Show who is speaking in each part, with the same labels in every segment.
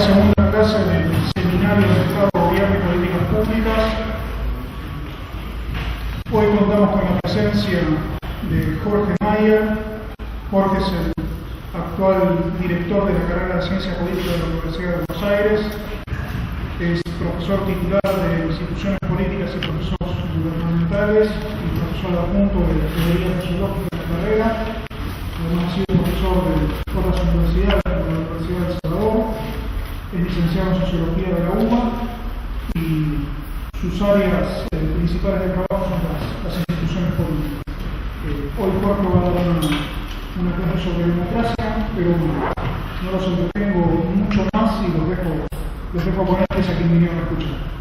Speaker 1: segunda clase del Seminario de Estado, Gobierno y Políticas Públicas. Hoy contamos con la presencia de Jorge Mayer. Jorge es el actual director de la carrera de Ciencia Política de la Universidad de Buenos Aires. Es profesor titular de Instituciones Políticas y Procesos Gubernamentales y profesor adjunto de Teoría Sociológica de la carrera. Además ha sido profesor de otras universidades, como la Universidad de El Salvador. Es licenciado en Sociología de la UBA y sus áreas principales de trabajo son las instituciones políticas. Hoy Jorge va a dar una clase sobre democracia, pero no los entretengo mucho más y los dejo a ponentes a quien vinieron a escuchar.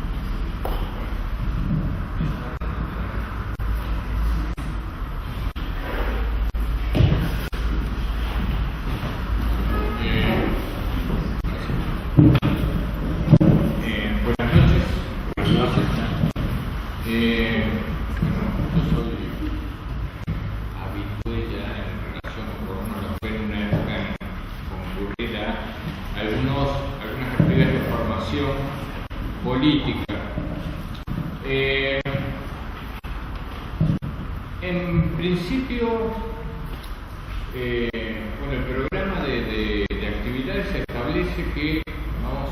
Speaker 2: Política. En principio, el programa de actividades establece que vamos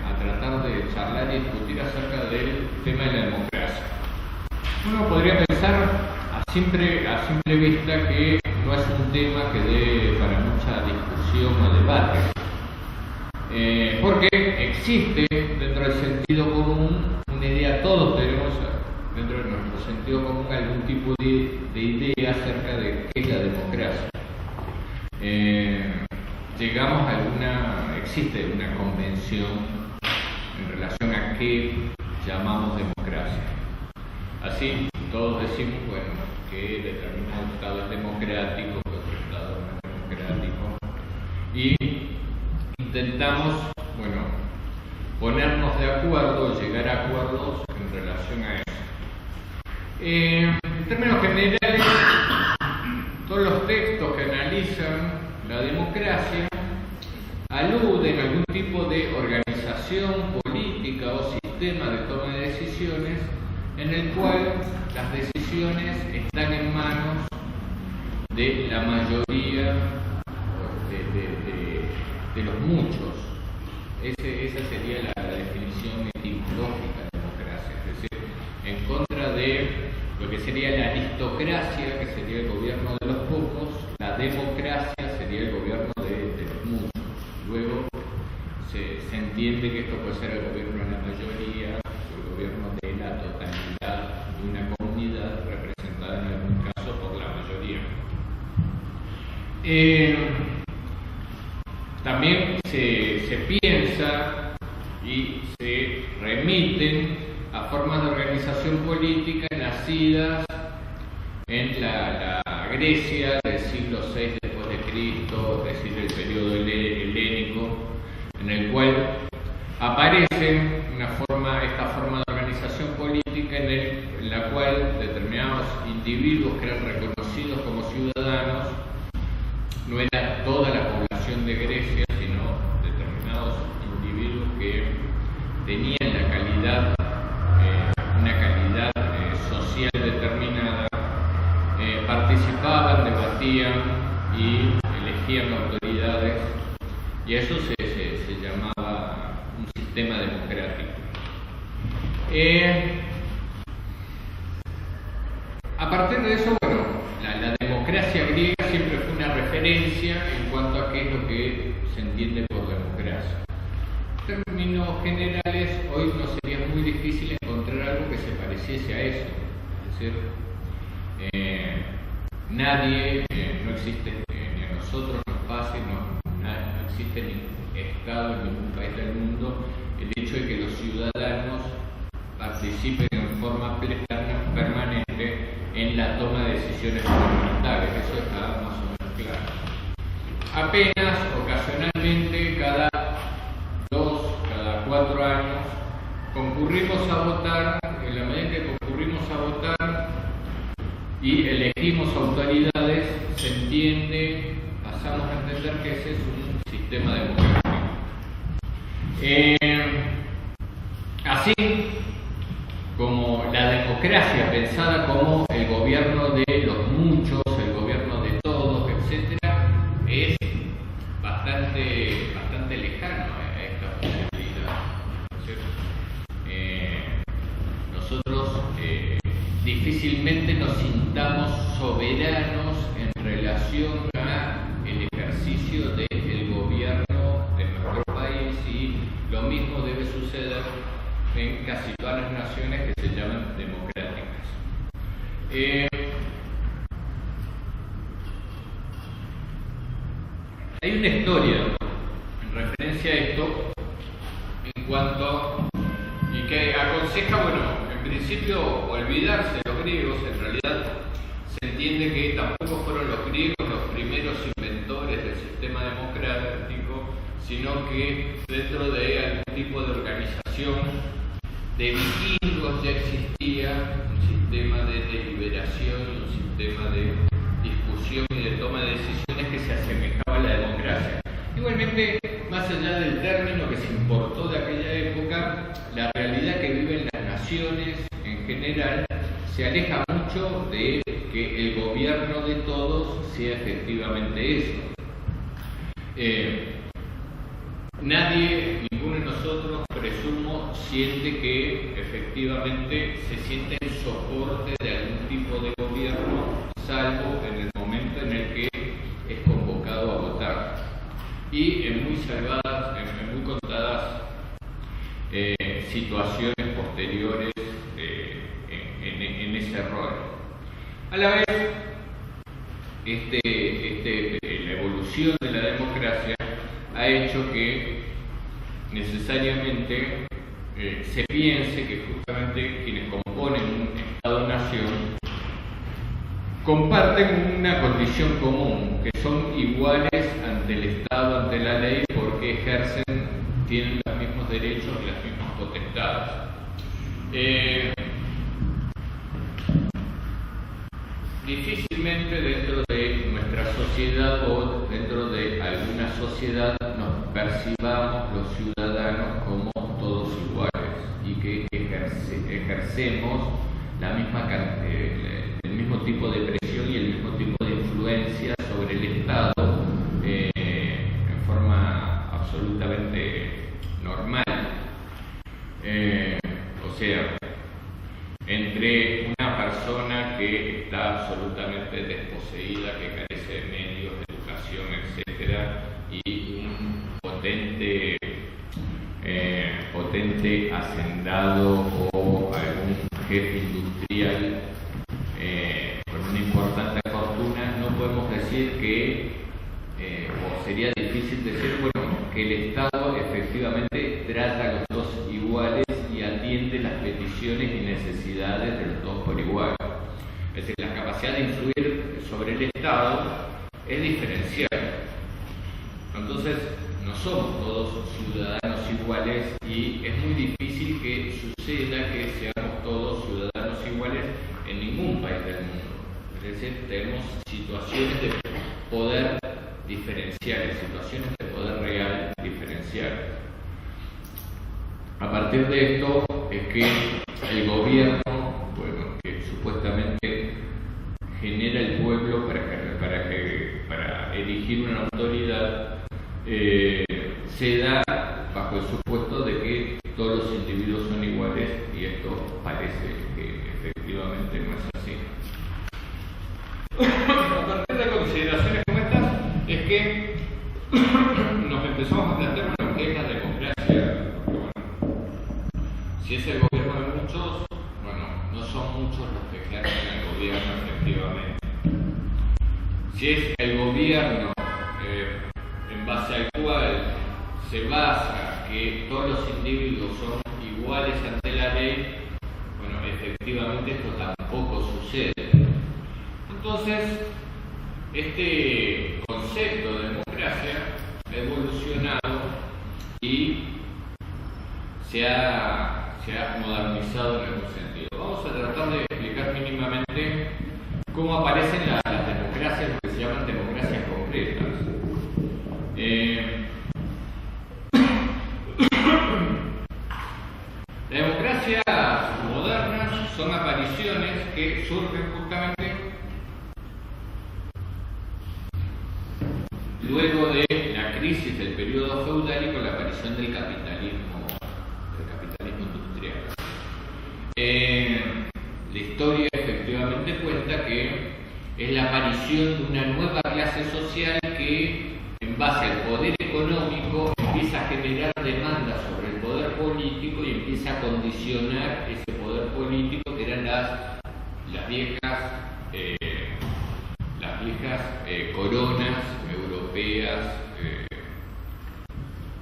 Speaker 2: a tratar de charlar y discutir acerca del tema de la democracia. Uno podría pensar a simple vista que no es un tema que dé para mucha discusión o debate. Porque existe dentro del sentido común una idea, todos tenemos dentro de nuestro sentido común algún tipo de idea acerca de qué es la democracia. Existe una convención en relación a qué llamamos democracia. Así todos decimos, que determinado estado es democrático, que otro estado no es democrático, y intentamos, ponernos de acuerdo, llegar a acuerdos en relación a eso. En términos generales, todos los textos que analizan la democracia aluden a algún tipo de organización política o sistema de toma de decisiones en el cual las decisiones están en manos de la mayoría de los muchos. Esa sería la definición etimológica de democracia, es decir, en contra de lo que sería la aristocracia, que sería el gobierno de los pocos. La democracia sería el gobierno de los muchos. Luego se entiende que esto puede ser el gobierno de la mayoría o el gobierno de la totalidad de una comunidad representada en algún caso por la mayoría. También se piensa y se remiten a formas de organización política nacidas en la Grecia del siglo VI después de Cristo, es decir, el periodo helénico, en el cual aparece esta forma de organización política en la cual determinados individuos que eran reconocidos como ciudadanos, no era toda la población de Grecia, sino determinados individuos que tenían una calidad social determinada, participaban, debatían y elegían autoridades, y eso se llamaba un sistema democrático. A partir de eso, la democracia griega siempre fue una referencia en cuanto a qué es lo que se entiende por democracia. En términos generales, hoy nos sería muy difícil encontrar algo que se pareciese a eso. Es decir, nadie, no existe, ni a nosotros nos pasa, no existe ningún Estado en ningún país del mundo el hecho de que los ciudadanos participen en forma permanente en la toma de decisiones gubernamentales. Eso está más o menos claro. Apenas, ocasionalmente, cada 4 años, concurrimos a votar. En la medida que concurrimos a votar y elegimos autoridades, se entiende, pasamos a entender que ese es un sistema democrático. Así como la democracia pensada como el gobierno de los muchos, el gobierno de todos, etcétera, es bastante lejano a esta posibilidad, ¿no es cierto? Nosotros difícilmente nos sintamos soberanos en relación al ejercicio del gobierno de nuestro país, y lo mismo debe suceder en casi todas las naciones que se llaman democráticas. Hay una historia en referencia a esto en cuanto y que aconseja, bueno, en principio olvidarse de los griegos. En realidad se entiende que tampoco fueron los griegos los primeros inventores del sistema democrático, sino que dentro de algún tipo de organización de vikingos ya existía un sistema de deliberación y un sistema de discusión y de toma de decisiones que se asemejaba a la democracia. Igualmente, más allá del término que se importó de aquella época, la realidad que viven las naciones en general se aleja mucho de que el gobierno de todos sea efectivamente eso. Nadie, ninguno de nosotros, presumo, siente que efectivamente se siente en soporte de algún tipo de gobierno, salvo en el momento en el que es convocado a votar. Y en muy salvadas, en muy contadas situaciones posteriores en ese rol. A la vez, la evolución de la democracia ha hecho que necesariamente se piense que justamente quienes componen un Estado-nación comparten una condición común, que son iguales ante el Estado, ante la ley, porque tienen los mismos derechos y las mismas potestades. Difícilmente dentro de nuestra sociedad o dentro de alguna sociedad nos percibamos los ciudadanos como todos iguales y que ejercemos el mismo tipo de presión y el mismo tipo de influencia sobre el Estado en forma absolutamente normal. O sea, entre una persona que está absolutamente desposeída, que carece de medios, de educación, etc., y un potente hacendado o algún jefe industrial con una importante fortuna, no podemos decir que, o sería difícil decir, bueno, que el Estado efectivamente trata a los dos iguales y atiende las peticiones y necesidades de los dos por igual. Es decir, la capacidad de influir sobre el Estado es diferencial. Entonces, no somos todos ciudadanos iguales y es muy difícil que suceda que seamos todos ciudadanos iguales en ningún país del mundo. Es decir, tenemos situaciones de poder diferenciales, situaciones de poder real diferenciales. A partir de esto es que el gobierno, bueno, que supuestamente genera el pueblo para elegir una autoridad, se da bajo el supuesto de que todos los individuos son iguales, y esto parece que efectivamente no es así. A partir de consideraciones como estas es que nos empezamos a plantear lo que es la democracia. Bueno, si es el gobierno de muchos, bueno, no son muchos los que ejercen el gobierno efectivamente. Si es el gobierno en base al cual se basa que todos los individuos son iguales ante la ley, bueno, efectivamente esto tampoco sucede. Entonces, este concepto de democracia ha evolucionado y se ha modernizado en algún sentido. Vamos a tratar de explicar mínimamente cómo aparecen las democracias, lo que se llaman democracias concretas. que surgen justamente luego de la crisis del periodo feudal y con la aparición del capitalismo industrial. La historia efectivamente cuenta que es la aparición de una nueva clase social que, en base al poder económico, empieza a generar demandas sobre el poder político y empieza a condicionar ese poder político, que eran las viejas coronas europeas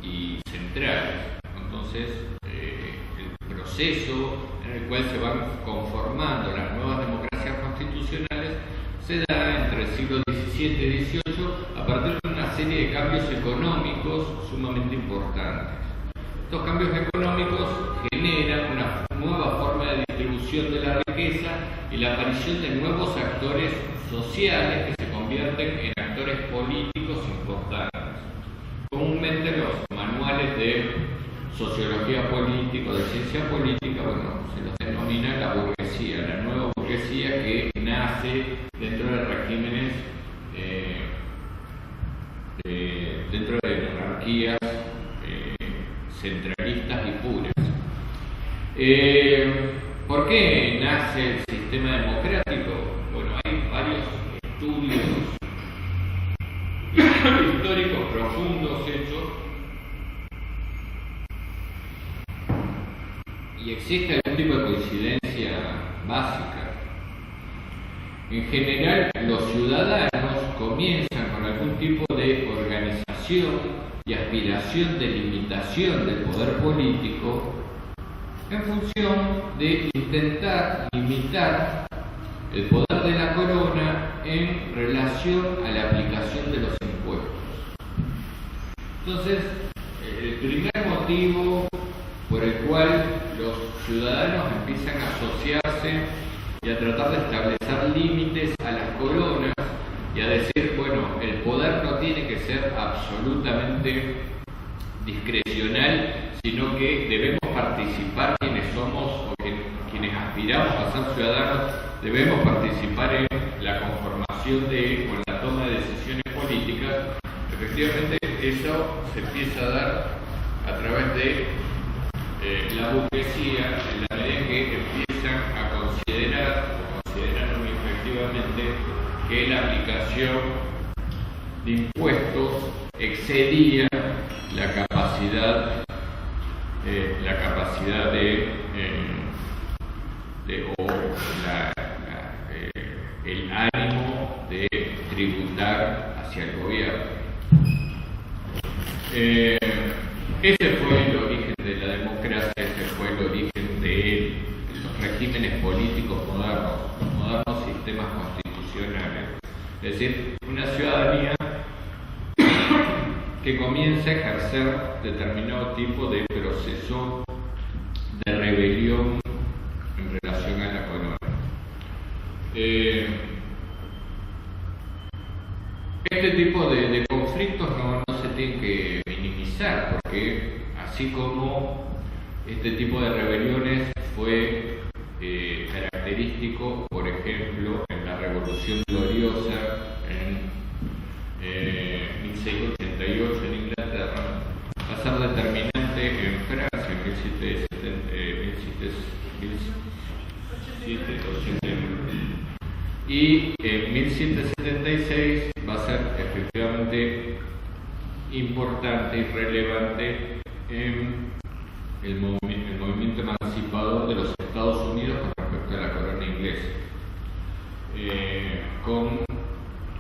Speaker 2: y centrales. Entonces, el proceso en el cual se van conformando las nuevas democracias constitucionales se da entre el siglo XVII y XVIII a partir de una serie de cambios económicos sumamente importantes. Estos cambios económicos generan una nueva forma de distribución de la riqueza y la aparición de nuevos actores sociales que se convierten en actores políticos importantes. Comúnmente los manuales de sociología política o de ciencia política, se los denomina la burguesía, la nueva burguesía que nace dentro de regímenes, dentro de monarquías centralistas y puras. ¿Por qué nace el sistema democrático? Bueno, hay varios estudios históricos profundos hechos y existe algún tipo de coincidencia básica. En general, los ciudadanos comienzan con algún tipo de organización y aspiración de limitación del poder político en función de intentar limitar el poder de la corona en relación a la aplicación de los impuestos. Entonces, el primer motivo por el cual los ciudadanos empiezan a asociarse y a tratar de establecer límites a las coronas y a decir, el poder no tiene que ser absolutamente discrecional, sino que debemos participar quienes somos o quienes aspiramos a ser ciudadanos, debemos participar en la conformación o en la toma de decisiones políticas. Efectivamente, eso se empieza a dar a través de la burguesía, en la medida en que empiezan a consideraron efectivamente que la aplicación de impuestos excedía la capacidad el ánimo de tributar hacia el gobierno. Ese fue el origen de la democracia, ese fue el origen de los regímenes políticos modernos, los modernos sistemas constitucionales. Es decir, una ciudadanía que comienza a ejercer determinado tipo de proceso de rebelión en relación a la corona. Este tipo de conflictos no se tienen que minimizar, porque así como este tipo de rebeliones fue característico, por ejemplo, en la Revolución Gloriosa en 1688 en Inglaterra, va a ser determinante en Francia en 1789 y en 1776 va a ser efectivamente importante y relevante en el movimiento emancipador de los Estados Unidos con respecto a la corona inglesa, con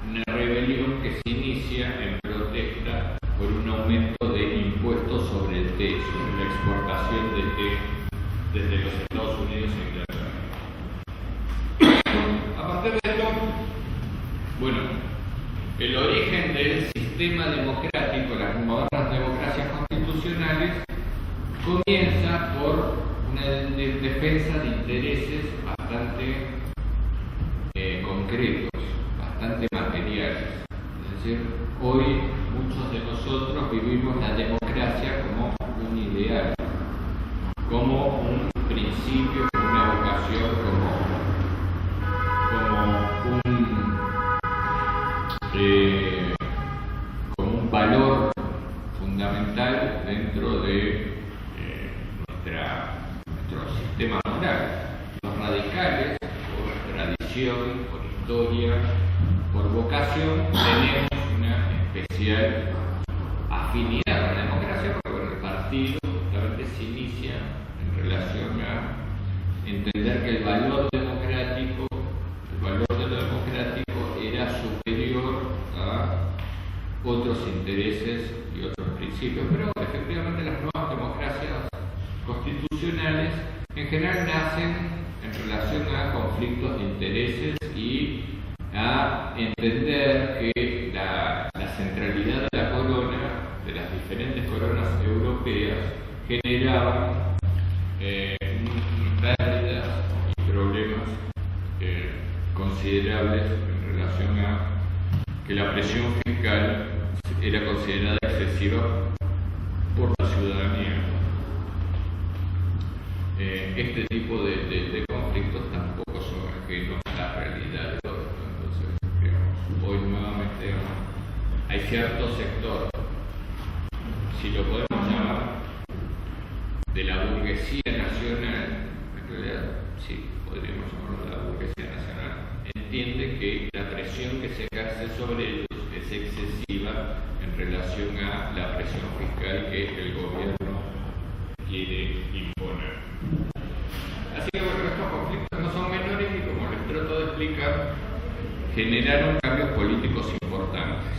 Speaker 2: una rebelión que se inicia en protesta por un aumento de impuestos sobre el té, sobre la exportación de té desde los Estados Unidos a Inglaterra. A partir de esto, el origen del sistema democrático, las modernas democracias constitucionales, comienza por una defensa de intereses bastante concretos, bastante materiales. Es decir, hoy muchos de nosotros vivimos la democracia como un ideal, como un principio, como una vocación, como tradición, por historia, por vocación, tenemos una especial afinidad con la democracia, porque bueno, el partido realmente se inicia en relación a entender que el valor democrático era superior a otros intereses y otros principios, pero efectivamente las nuevas democracias constitucionales en general nacen en relación a conflictos de intereses y a entender que la centralidad de la corona, de las diferentes coronas europeas, generaba pérdidas y problemas considerables en relación a que la presión fiscal era considerada excesiva por la ciudadanía. Este tipo de conflictos tampoco son ajenos a la realidad de todo. Entonces, digamos, hoy nuevamente hay cierto sector, si lo podemos llamar, de la burguesía nacional, en realidad sí, podríamos llamarlo de la burguesía nacional, entiende que la presión que se ejerce sobre ellos es excesiva en relación a la presión fiscal que el gobierno quiere imponer. Así que bueno, estos conflictos no son menores y, como les trato de explicar, generaron cambios políticos importantes.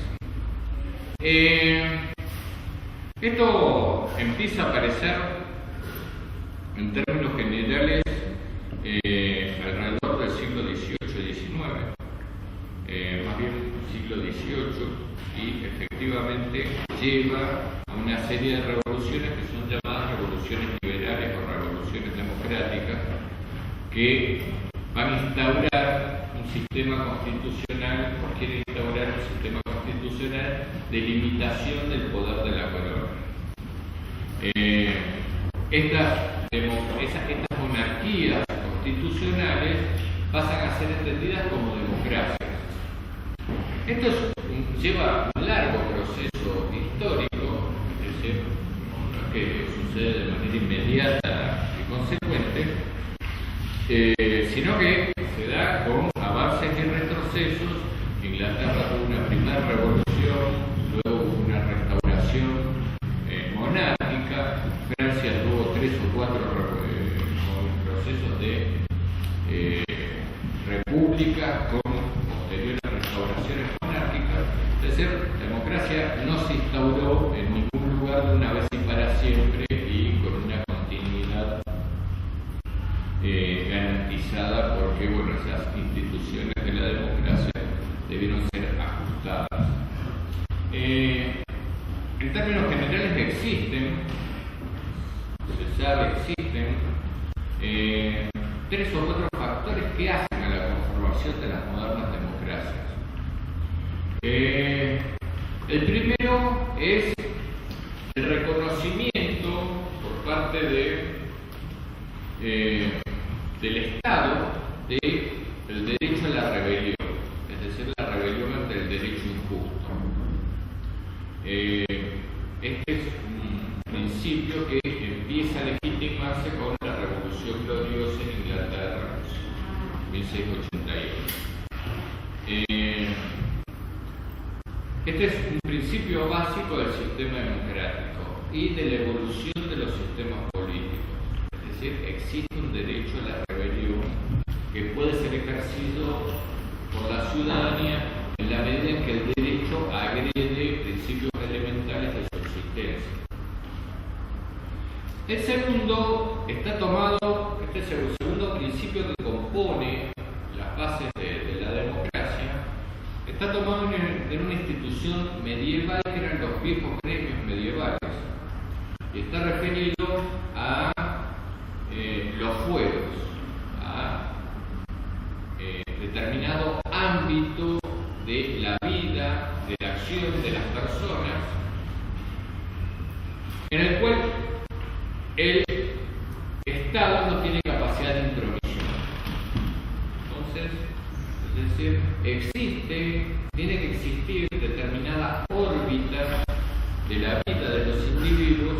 Speaker 2: Esto empieza a aparecer en términos generales alrededor del siglo XVIII y XIX, más bien siglo XVIII, y efectivamente lleva a una serie de revoluciones que son llamadas revoluciones liberales o revoluciones democráticas, que van a instaurar un sistema constitucional, o quieren instaurar un sistema constitucional de limitación del poder de la corona. Estas monarquías constitucionales pasan a ser entendidas como democracias. Esto lleva un largo proceso histórico, es decir, no es que sucede de manera inmediata y consecuente, sino que se da con avances y retrocesos. Inglaterra tuvo una primera revolución, luego hubo una restauración monárquica. Francia tuvo 3 o 4 procesos de república con posteriores restauraciones monárquicas. Es decir, la democracia no se instauró en ningún lugar de una vez y para siempre y con una continuidad garantizada, porque bueno, esas instituciones de la democracia debieron ser ajustadas. En términos generales existen 3 o 4 factores que hacen a la conformación de las modernas democracias. El primero es el reconocimiento por parte del Estado del derecho a la rebelión, es decir, la rebelión ante el derecho injusto. Este es un principio que empieza a legitimarse con la Revolución Gloriosa en Inglaterra, 1688. Este es un principio básico del sistema democrático y de la evolución de los sistemas políticos. Es decir, existe un derecho a la rebelión que puede ser ejercido por la ciudadanía en la medida en que el derecho agrede principios elementales de su existencia. El segundo está tomado, este segundo principio que compone las bases de la democracia, está tomado en una institución medieval que eran los viejos gremios medievales, y está referido a los fueros, a determinado ámbito de la vida, de la acción de las personas, en el cual el Estado no tiene capacidad de intromisión. Entonces, es decir, tiene que existir determinada órbita de la vida de los individuos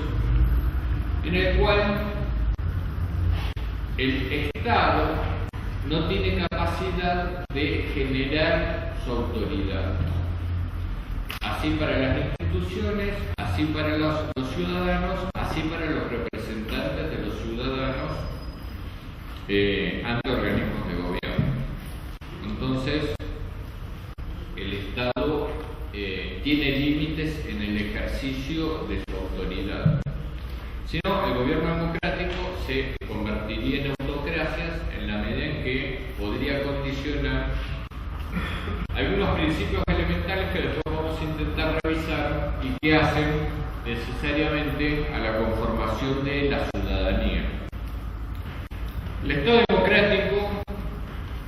Speaker 2: en el cual el Estado no tiene capacidad capacidad de generar su autoridad. Así para las instituciones, así para los ciudadanos, así para los representantes de los ciudadanos ante organismos de gobierno. Entonces, el Estado tiene límites en el ejercicio de su autoridad. Si no, el gobierno democrático se convertiría en autocracias en la medida en que podría condicionar algunos principios elementales que después vamos a intentar revisar y que hacen necesariamente a la conformación de la ciudadanía. El Estado democrático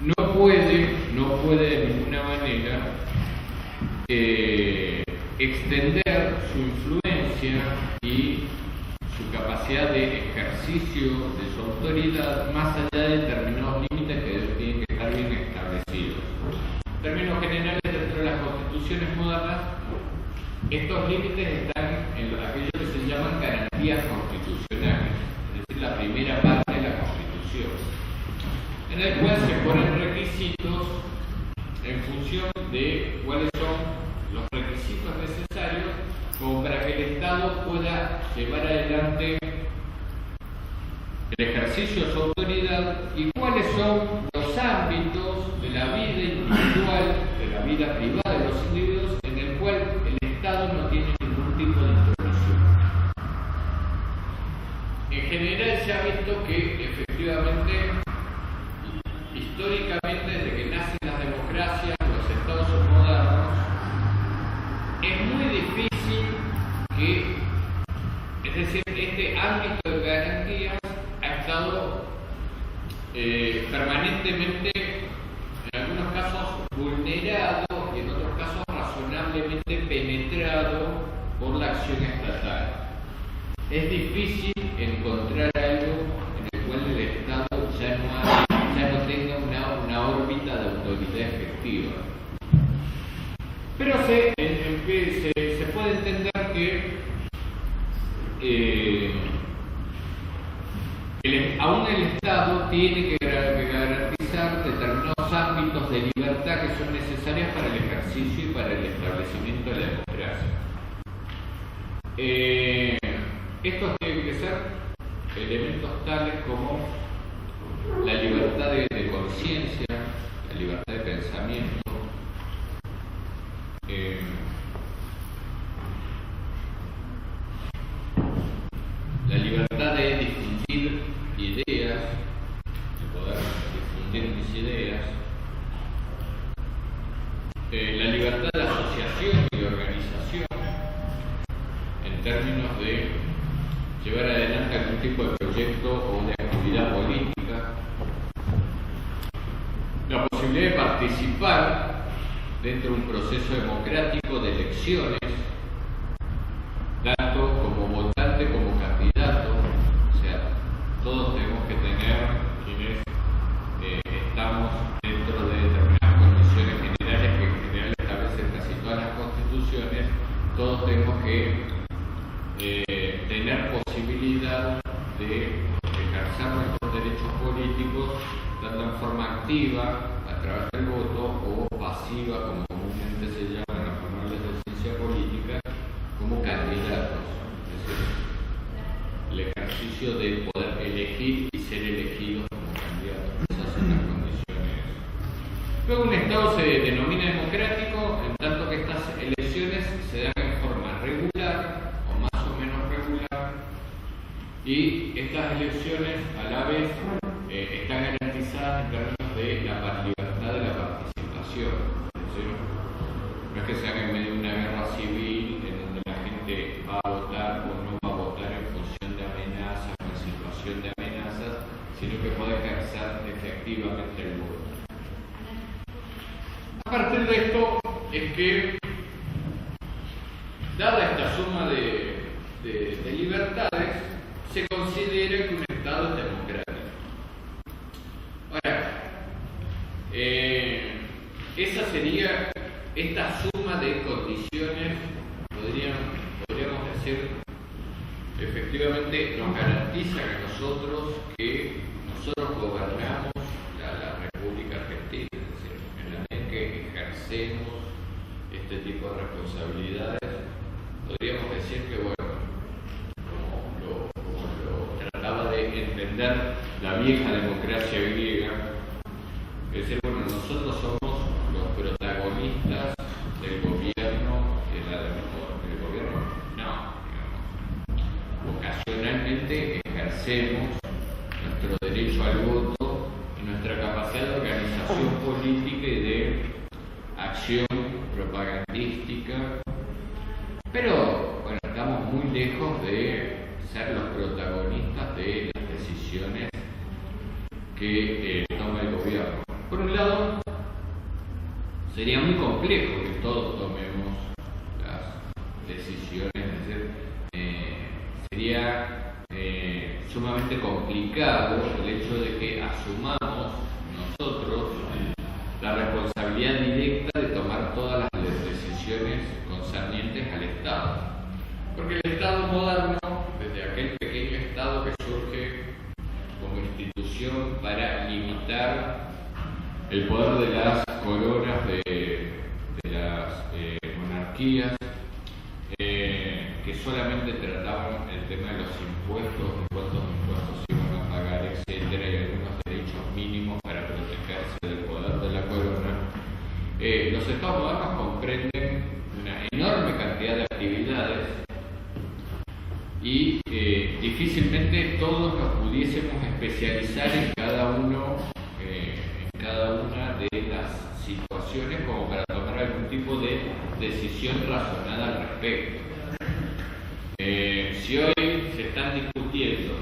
Speaker 2: no puede de ninguna manera extender su influencia y su capacidad de ejercicio de su autoridad más allá de determinados límites que tienen que estar bien establecidos. En términos generales, dentro de las constituciones modernas, estos límites están en aquello que se llaman garantías constitucionales, es decir, la primera parte de la Constitución, en el cual se ponen requisitos en función de cuáles son los requisitos necesarios como para que el Estado pueda llevar adelante el ejercicio de su autoridad y cuáles son los ámbitos de la vida individual, de la vida privada de los individuos en el cual el Estado no tiene ningún tipo de intromisión. En general se ha visto que efectivamente, históricamente, desde que nacen las democracias, los estados modernos, es muy difícil es decir, este ámbito de garantías ha estado permanentemente, en algunos casos, vulnerado y en otros casos razonablemente penetrado por la acción estatal. Es difícil encontrar algo en el cual el Estado ya no tenga una órbita de autoridad efectiva. Pero se puede entender que aún el Estado tiene que garantizar determinados ámbitos de libertad que son necesarios para el ejercicio y para el establecimiento de la democracia. Estos tienen que ser elementos tales como la libertad de conciencia, la libertad de pensamiento, la libertad de difundir ideas, de poder difundir mis ideas, la libertad de asociación y de organización, en términos de llevar adelante algún tipo de proyecto o de actividad política, la posibilidad de participar dentro de un proceso democrático de elecciones, tanto como votante como candidato. O sea, todos tenemos que tener, quienes estamos dentro de determinadas condiciones generales que en general establecen casi todas las constituciones, todos tenemos que tener posibilidad de ejercer nuestros derechos políticos tanto en forma activa, a través del voto, o pasiva, como comúnmente se llama en los manuales de ciencia política, como candidatos. Es decir, el ejercicio de poder elegir y ser elegidos como candidatos. Esas son las condiciones. Luego un Estado se denomina democrático en tanto que estas elecciones se dan en forma regular o más o menos regular, y estas elecciones a la vez están garantizadas en términos de la libertad de la participación. ¿Sí? No es que se haga en medio de una guerra civil en donde la gente va a votar o no va a votar en función de amenazas o en situación de amenazas, sino que puede ejercer efectivamente el voto. A partir de esto es que, dada esta suma de libertades, se considera que un Estado es democrático. Ahora, esa sería esta suma de condiciones, podríamos decir, efectivamente nos garantiza que nosotros gobernamos la República Argentina. este tipo de responsabilidades, podríamos decir que, bueno, como lo trataba de entender la vieja democracia griega, es decir, bueno, nosotros somos los protagonistas del gobierno, del gobierno, no, digamos, ocasionalmente ejercemos nuestro derecho al voto y nuestra capacidad de organización política y de acción propagandística, pero bueno, estamos muy lejos de ser los protagonistas de las decisiones que toma el gobierno. Por un lado, sería muy complejo que todos tomemos las decisiones, es decir, sería sumamente complicado el hecho de que asumamos nosotros la responsabilidad directa de tomar todas las decisiones concernientes al Estado. Porque el Estado moderno, desde aquel pequeño Estado que surge como institución para limitar el poder de las coronas de las monarquías, que solamente trataban el tema de los impuestos, cuántos impuestos iban a pagar, etcétera, y algunos derechos mínimos para protegerse del poder de la corona. Los estados modernos comprenden una enorme cantidad de actividades y difícilmente todos nos pudiésemos especializar en cada una de las situaciones como para tomar algún tipo de decisión razonada al respecto. Si hoy se están discutiendo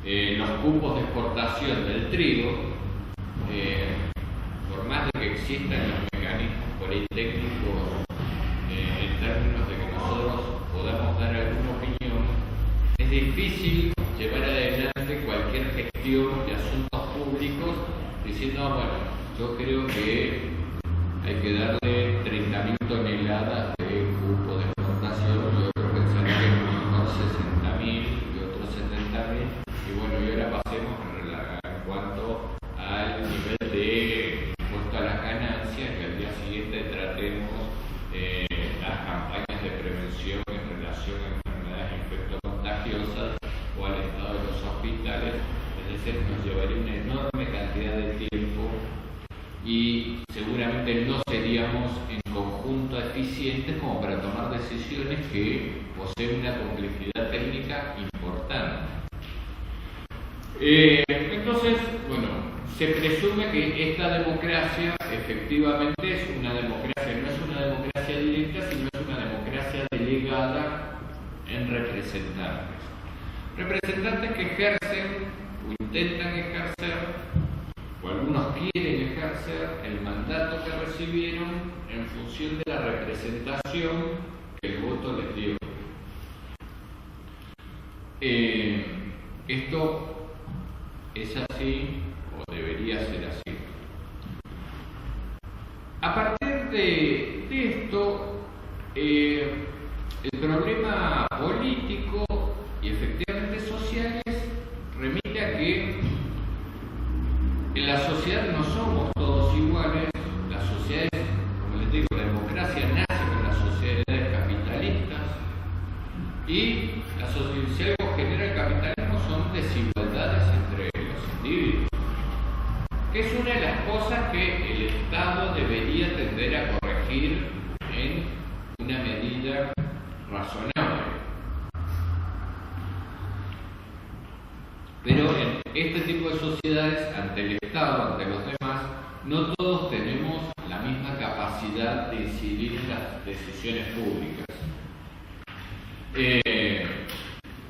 Speaker 2: los cupos de exportación del trigo, por más de que existan los mecanismos por ahí técnicos en términos de que nosotros podamos dar alguna opinión, es difícil llevar adelante cualquier gestión de asuntos públicos diciendo, bueno, yo creo que hay que darle 30.000 toneladas de cupo de exportación, y otros pensar que mejor 60.000 y otros 70.000, y bueno, y ahora pasemos en cuanto al nivel de impuesto a las ganancias, que al día siguiente tratemos las campañas de prevención en relación a enfermedades infectocontagiosas o al estado de los hospitales. Es decir, nos llevaría una enorme cantidad de tiempo y seguramente no seríamos en conjunto eficientes como para tomar decisiones que poseen una complejidad técnica importante. Entonces, bueno, se presume que esta democracia efectivamente es una democracia, no es una democracia directa, sino es una democracia delegada en representantes. Representantes que ejercen o intentan ejercer, o algunos quieren ejercer, el mandato que recibieron en función de la representación que el voto les dio. Esto es así, o debería ser así. A partir de esto, el problema político y efectivamente sociales remite a que en la sociedad no somos todos iguales. Las sociedades, como les digo, la democracia nace con las sociedades capitalistas y si algo genera el capitalismo son desigualdades entre los individuos, que es una de las cosas que el Estado debería tender a corregir en una medida razonable. Pero en este tipo de sociedades, ante el Estado, ante los demás, no todos tenemos la misma capacidad de incidir en las decisiones públicas.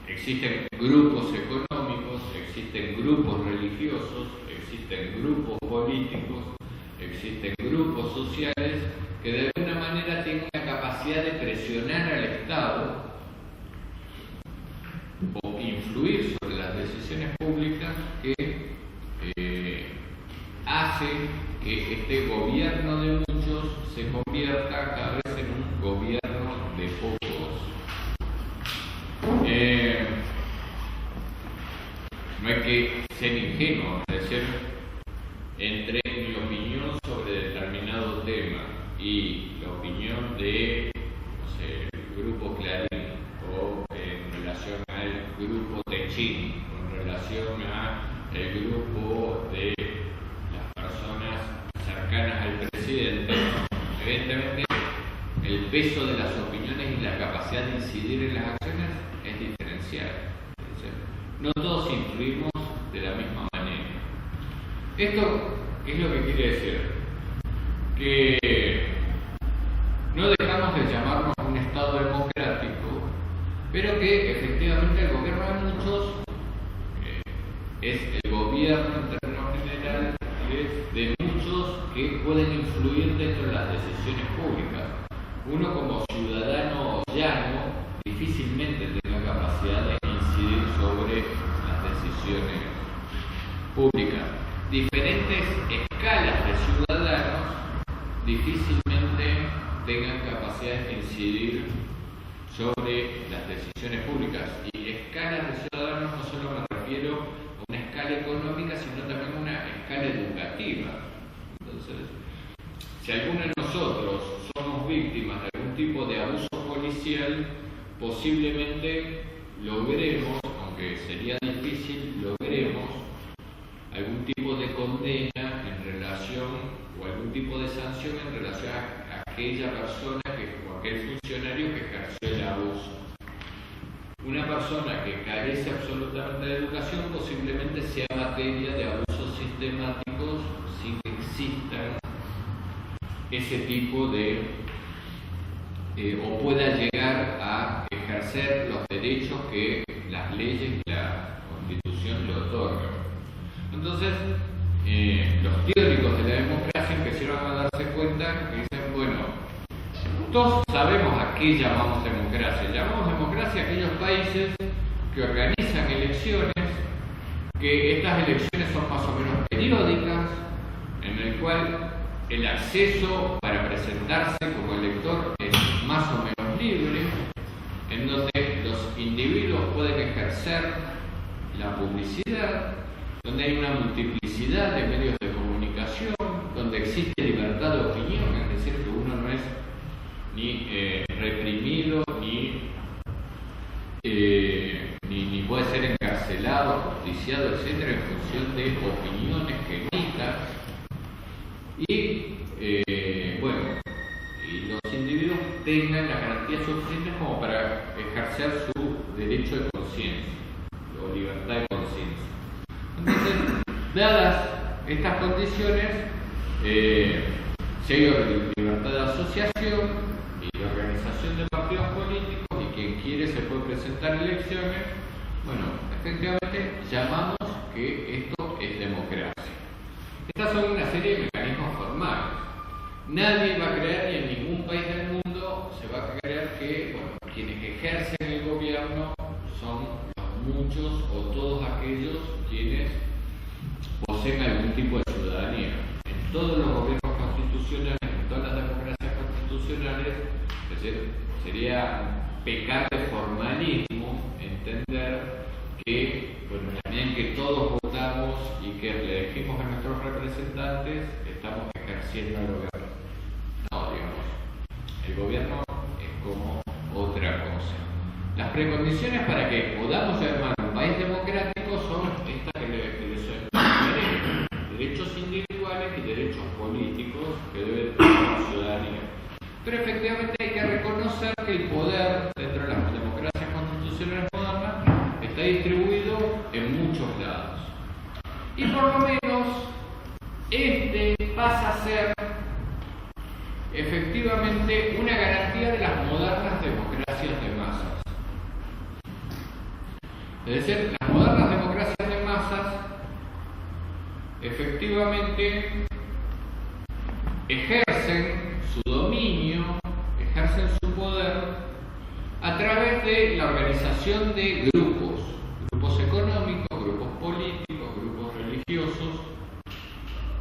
Speaker 2: Existen grupos económicos, existen grupos religiosos, existen grupos políticos, existen grupos sociales que de alguna manera tienen la capacidad de presionar al Estado o influir sobre las decisiones públicas que hace que este gobierno de muchos se convierta cada vez en un gobierno de pocos. No hay que ser ingenuo, es decir, entre mi opinión sobre determinado tema y grupo Clarín, o en relación al grupo Techín, o en relación al grupo de las personas cercanas al presidente, evidentemente el peso de las opiniones y la capacidad de incidir en las acciones es diferencial. No todos influimos de la misma manera. Esto es lo que quiere decir que no dejamos de llamarnos un Estado democrático, pero que efectivamente el gobierno de muchos es el gobierno en términos generales de muchos que pueden influir dentro de las decisiones públicas. Uno como ciudadano llano difícilmente tenga capacidad de incidir sobre las decisiones públicas. Diferentes escalas de ciudadanos difícilmente tengan capacidad de incidir sobre las decisiones públicas. Y escalas de ciudadanos no solo me refiero a una escala económica, sino también a una escala educativa. Entonces, si alguno de nosotros somos víctimas de algún tipo de abuso policial, posiblemente logremos, aunque sería difícil, logremos algún tipo de condena en relación o algún tipo de sanción en relación a aquella persona o aquel funcionario que ejerció el abuso. Una persona que carece absolutamente de educación posiblemente sea materia de abusos sistemáticos sin que existan ese tipo de o pueda llegar a ejercer los derechos que las leyes y la Constitución le otorgan. Entonces, los teóricos de la democracia empezaron a darse cuenta que dicen, bueno, todos sabemos a qué llamamos democracia. Llamamos democracia a aquellos países que organizan elecciones, que estas elecciones son más o menos periódicas, en el cual el acceso para presentarse como elector es más o menos libre, en donde los individuos pueden ejercer la publicidad, donde hay una multiplicidad de medios de comunicación, donde existe libertad de opinión, es decir, que uno no es ni reprimido ni puede ser encarcelado, justiciado, etcétera, en función de opiniones que emita. Y y los individuos tengan las garantías suficientes como para ejercer su derecho de conciencia o libertad de conciencia. Entonces, dadas estas condiciones, si hay libertad de asociación y de organización de partidos políticos y quien quiere se puede presentar elecciones, bueno, efectivamente llamamos que esto es democracia. Estas son una serie de mecanismos formales. Nadie va a creer, ni en ningún país del mundo se va a creer que quienes ejercen el gobierno son los muchos o todos aquellos quienes poseen algún tipo de ciudadanía. En todos los gobiernos constitucionales, en todas las democracias constitucionales, es decir, sería pecar de formalismo entender que, en la medida en que todos votamos y que le elegimos a nuestros representantes, estamos ejerciendo el gobierno. No, digamos, el gobierno es como otra cosa. Las precondiciones para que podamos llamar un país democrático son estas que les mencioné: derechos individuales y derechos políticos que debe tener la ciudadanía. Pero efectivamente hay que reconocer que el poder dentro de las democracias constitucionales modernas está distribuido en muchos lados. Y por lo menos este pasa a ser efectivamente una garantía de las modernas democracias de masas. Es decir, las modernas democracias de masas efectivamente ejercen su dominio, ejercen su poder a través de la organización de grupos económicos, grupos políticos, grupos religiosos,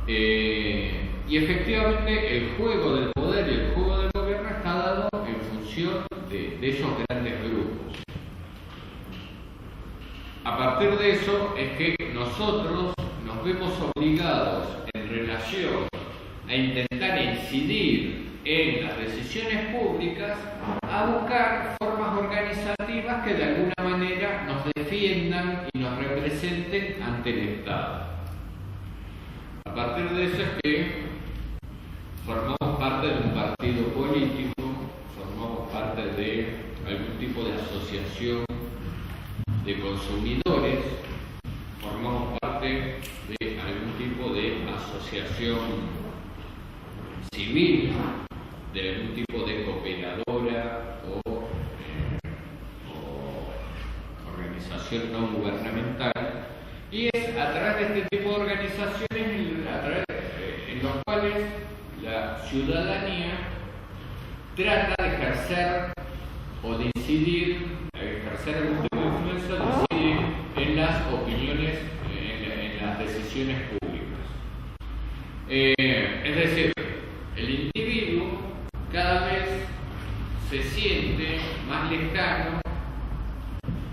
Speaker 2: y efectivamente el juego del poder y el juego del gobierno está dado en función de esos grandes grupos. A partir de eso es que nosotros nos vemos obligados en relación a intentar incidir en las decisiones públicas a buscar formas formas organizativas que de alguna manera nos defiendan y nos representen ante el Estado. A partir de eso es que formamos parte de un partido político, formamos parte de algún tipo de asociación de consumidores, formamos parte de algún tipo de asociación civil, de algún tipo de cooperadora o organización no gubernamental, y es a través de este tipo de organizaciones en los cuales la ciudadanía trata de ejercer o de incidir, ejercer algún tipo de influencia, de incidir en las opiniones, en las decisiones públicas. Es decir, el individuo cada vez se siente más lejano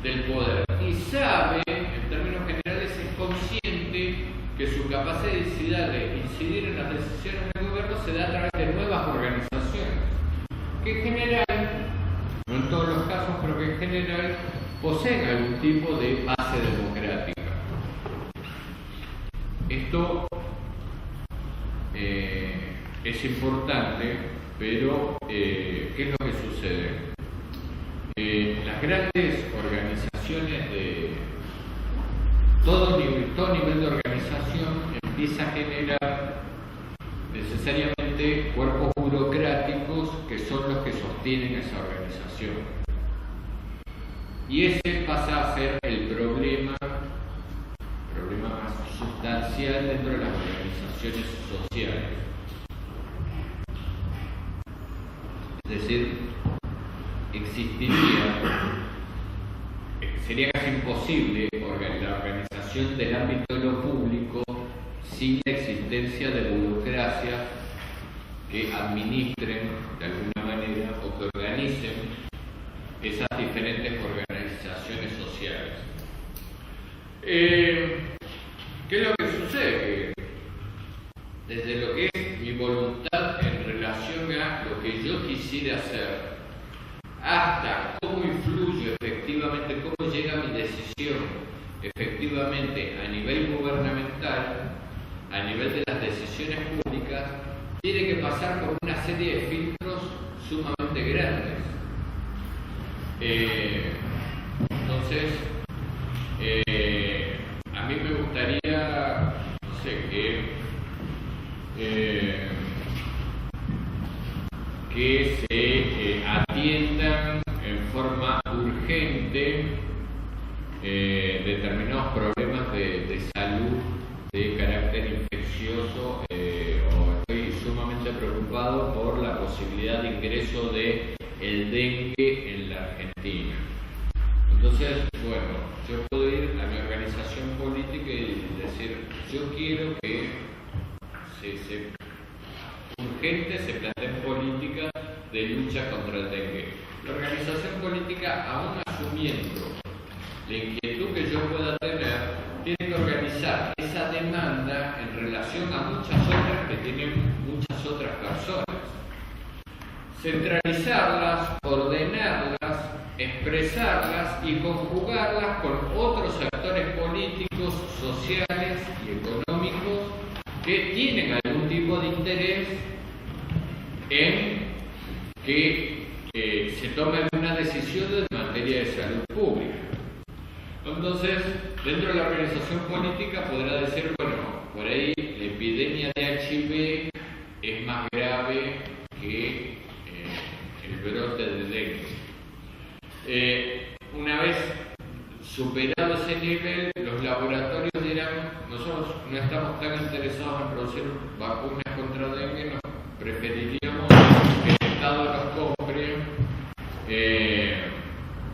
Speaker 2: del poder y sabe, en términos generales, es consciente que su capacidad de incidir en las decisiones del gobierno se da a través de nuevas organizaciones, que en general, no en todos los casos, pero que en general poseen algún tipo de base democrática. Esto es importante, pero ¿qué es lo que sucede? Las grandes organizaciones de todo nivel de organización empieza a generar necesariamente cuerpos burocráticos que son los que sostienen esa organización. Y ese pasa a ser el problema más sustancial dentro de las organizaciones sociales. Es decir, sería casi imposible la organización del ámbito de lo público sin la existencia de burocracias que administren de alguna manera o que organicen esas diferentes organizaciones sociales. ¿Qué es lo que sucede? Que desde lo que es mi voluntad en relación a lo que yo quisiera hacer, hasta cómo influye efectivamente, cómo llega mi decisión efectivamente a nivel gubernamental, a nivel de las decisiones públicas, tiene que pasar por una serie de filtros sumamente grandes. Entonces, a mí me gustaría, no sé, que se atiendan en forma urgente determinados problemas de salud de carácter infeccioso, o estoy sumamente preocupado por la posibilidad de ingreso de el dengue en la Argentina. Entonces, bueno, yo puedo ir a mi organización política y decir, yo quiero que urgente se planteen políticas de lucha contra el dengue. La organización política, aún asumiendo la inquietud que yo pueda tener, tiene que organizar esa demanda en relación a muchas otras que tienen muchas otras personas. Centralizarlas, ordenarlas, expresarlas y conjugarlas con otros actores políticos, sociales y económicos que tienen algún tipo de interés en que se tome alguna decisión en materia de salud pública. Entonces, dentro de la organización política podrá decir, bueno, por ahí la epidemia de HIV es más grave que el brote de dengue. Una vez superado ese nivel, los laboratorios dirán, nosotros no estamos tan interesados en producir vacunas contra dengue, nos preferiríamos que el Estado nos compre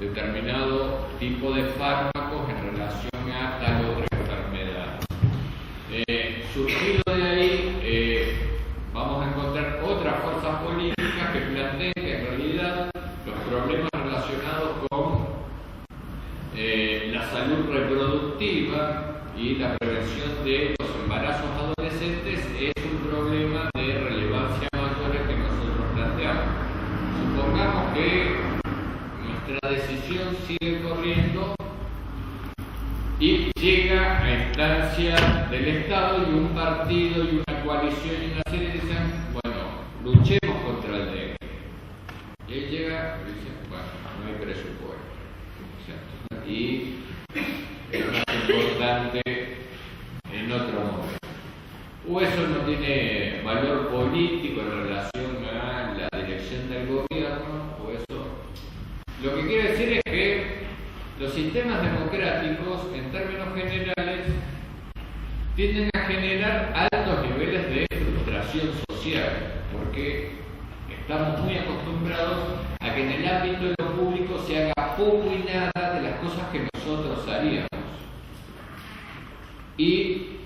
Speaker 2: determinado tipo de fármacos en relación a tal otra enfermedad. Surgido de ahí, vamos a encontrar otras fuerzas políticas que planteen que en realidad los problemas relacionados con la salud reproductiva y la prevención de los embarazos adolescentes es un problema de relevancia mayor que nosotros planteamos. Supongamos que nuestra decisión sigue corriendo y llega a instancia del Estado y un partido y una coalición y una serie dicen, bueno, luchemos contra el dengue. Y él llega y dice, bueno, no hay presupuesto. ¿Cierto? Y es más importante en otro momento. O eso no tiene valor político en relación a la dirección del gobierno, o eso. Lo que quiere decir es que los sistemas democráticos, en términos generales, tienden a generar altos niveles de frustración social, porque estamos muy acostumbrados a que en el ámbito de lo público se haga poco y nada de las cosas que nosotros haríamos. Y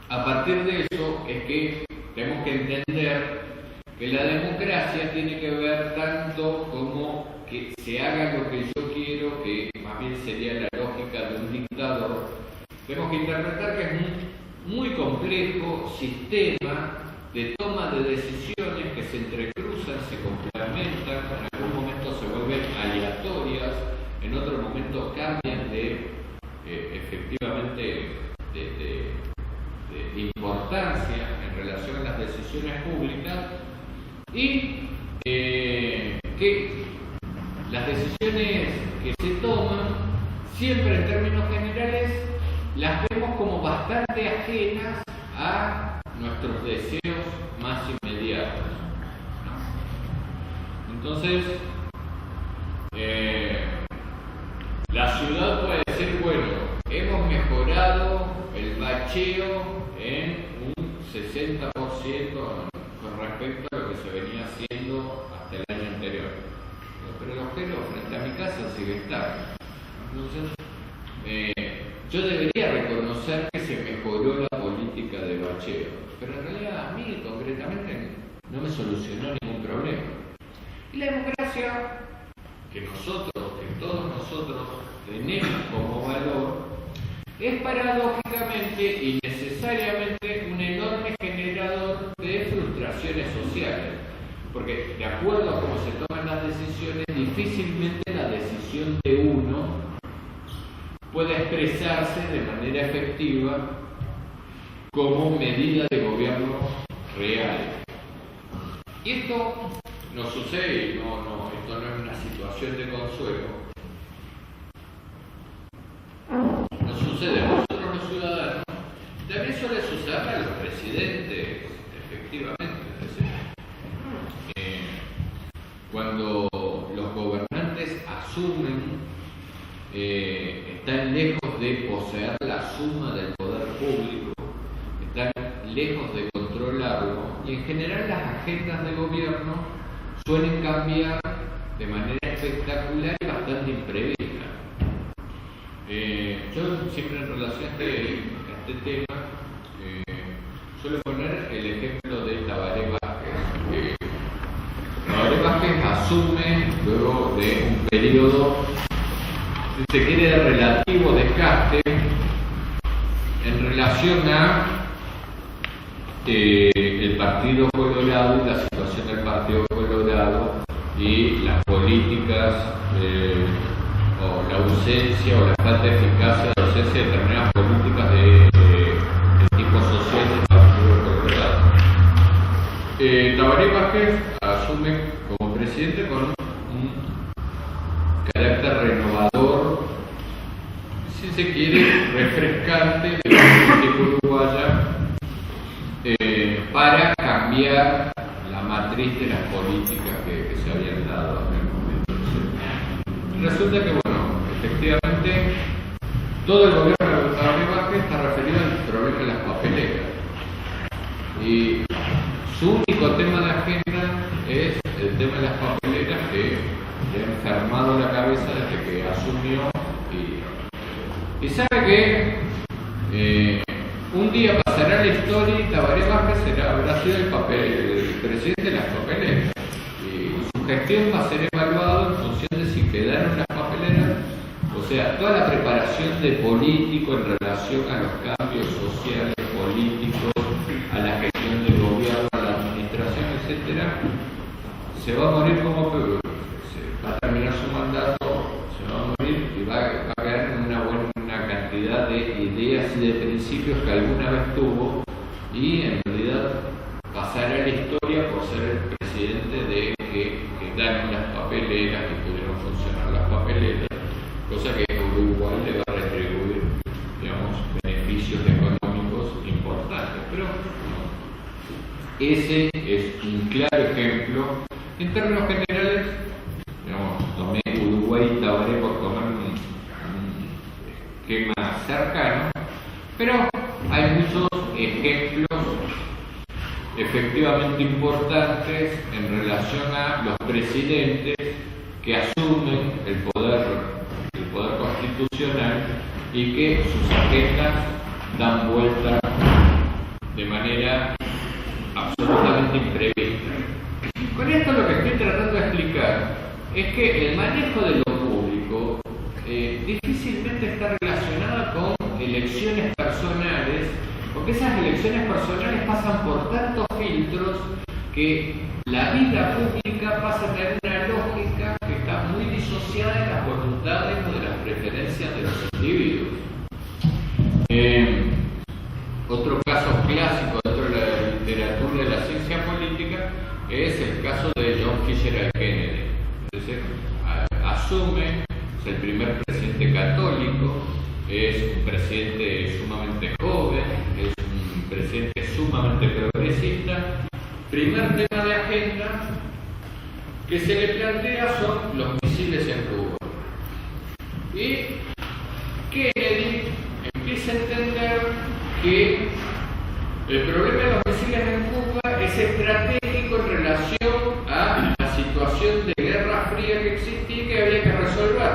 Speaker 2: a partir de eso es que tenemos que entender que la democracia tiene que ver tanto como que se haga lo que yo quiero, que más bien sería la lógica de un dictador. Tenemos que interpretar que es un muy complejo sistema de toma de decisiones que se entrecruzan, se complementan, en algún momento se vuelven aleatorias, en otro momento cambian de efectivamente de importancia en relación a las decisiones públicas y que las decisiones que se toman siempre en términos generales las vemos como bastante ajenas a nuestros deseos más inmediatos, ¿no? Entonces la ciudad puede decir, bueno, hemos mejorado el bacheo en un 60% con respecto a lo que se venía haciendo hasta el año anterior. Pero el agujero frente a mi casa sigue estable. Entonces, yo debería reconocer que se mejoró la política de bacheo, pero en realidad a mí concretamente no me solucionó ningún problema. Y la democracia que todos nosotros tenemos como valor, es paradójicamente y necesariamente un enorme generador de frustraciones sociales, porque de acuerdo a cómo se toman las decisiones, difícilmente la decisión de uno puede expresarse de manera efectiva como medida de gobierno real. Y esto no sucede, esto no es una situación de consuelo. Nos sucede a nosotros los ciudadanos, también suele suceder a los presidentes, efectivamente. Es decir, cuando los gobernantes asumen, están lejos de poseer la suma del poder público, están lejos de controlarlo, y en general las agendas de gobierno suelen cambiar de manera espectacular y bastante imprevista. Yo siempre en relación a este tema suelo poner el ejemplo de Tabaré Vázquez. Tabaré Vázquez asume luego de un periodo, si se quiere, de relativo desgaste en relación a el Partido Colorado y la situación del Partido Colorado y las políticas o la ausencia o la falta de eficacia de la ausencia de determinadas políticas de tipo social del Partido Colorado. Tabaré Vázquez asume como presidente con un carácter renovador, si se quiere, refrescante de la política uruguaya, para cambiar la matriz de las políticas que se habían dado en el momento. Resulta que, efectivamente, todo el gobierno de Tabaré Vázquez está referido al problema de las papeleras. Y su único tema de agenda es el tema de las papeleras, que le ha enfermado la cabeza desde que asumió. Y sabe que un día pasará la historia y Tabaré Vázquez habrá sido el presidente de las papeleras. Y su gestión va a ser evaluada en función de si quedaron las papeleras, o sea, toda la preparación de político en relación a los cambios sociales, políticos, a la gestión del gobierno, a la administración, etcétera, se va a morir como va a terminar su mandato, se va a morir y va a quedar en una buena cantidad de ideas y de principios que alguna vez tuvo, y en realidad pasará a la historia por ser el presidente de que dan las papeleras, que pudieron funcionar las papeleras, cosa que Uruguay le va a retribuir, digamos, beneficios económicos importantes. Pero ese es un claro ejemplo. En términos generales, digamos, tomé Uruguay y Tabaré por tomar un esquema cercano, pero hay muchos ejemplos efectivamente importantes en relación a los presidentes que asumen el poder constitucional y que sus agendas dan vuelta de manera absolutamente imprevista. Con esto lo que estoy tratando de explicar es que el manejo de lo público difícilmente está relacionado con elecciones personales, porque esas elecciones personales pasan por tantos filtros que la vida pública pasa a tener una lógica que está muy disociada de las voluntades o de las preferencias de los individuos. Otro caso clásico dentro de la literatura de la ciencia política es el caso de John Fitzgerald Kennedy. Es decir, asume, es el primer presidente católico, es un presidente sumamente joven, es un presidente sumamente progresista. Primer tema de agenda que se le plantea son los misiles en Cuba. Y Kennedy empieza a entender que el problema de los misiles en Cuba es estratégico en relación a la situación de guerra fría que existía y que había que resolver.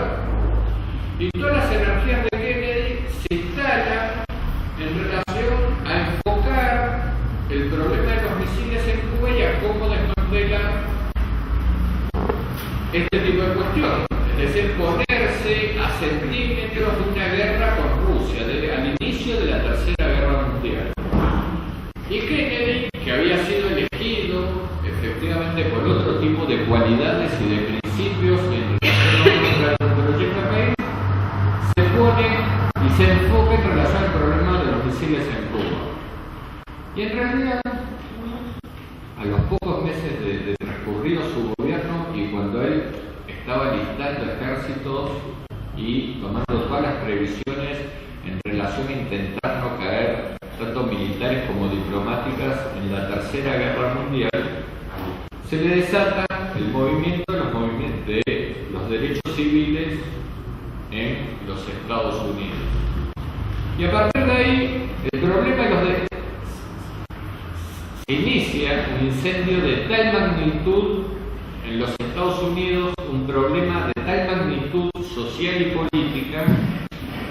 Speaker 2: Y todas las energías de Kennedy se instalan en relación a enfocar el problema de los misiles en Cuba y a cómo desmantelar este tipo de cuestiones. Es decir, ponerse a centímetros de una guerra con Rusia, al inicio de la Tercera Guerra Mundial. Y Kennedy, que había sido elegido efectivamente por otro tipo de cualidades y de principios en relación con el proyecto de país, se pone y se enfoca en relación al problema de los misiles en Cuba. Y en realidad, a los pocos meses de transcurrido su gobierno y cuando él estaba listando ejércitos y tomando todas las previsiones en relación a intentar no caer, tanto militares como diplomáticas, en la Tercera Guerra Mundial, se le desata el movimiento de los derechos civiles en los Estados Unidos. Y a partir de ahí, el problema de los derechos se inicia un incendio de tal magnitud en los Estados Unidos, un problema de tal magnitud social y política,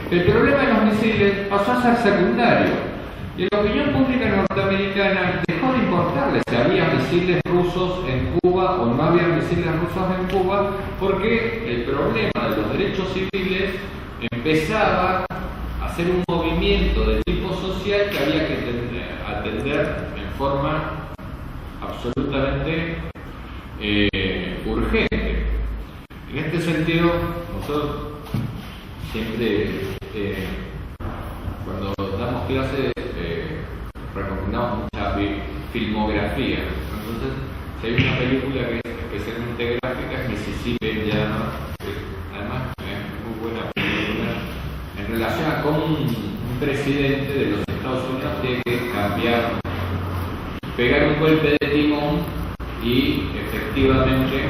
Speaker 2: que el problema de los misiles pasó a ser secundario. Y la opinión pública norteamericana dejó de importarle si había misiles rusos en Cuba o no había misiles rusos en Cuba, porque el problema de los derechos civiles empezaba a ser un movimiento de tipo social que había que atender en forma absolutamente urgente. En este sentido, nosotros siempre cuando damos clases recomendamos mucha filmografía. Entonces, si hay una película que es especialmente gráfica, es Mississippi Indiana, además es muy buena película en relación a cómo un presidente de los Estados Unidos tiene que cambiar, pegar un golpe de timón y efectivamente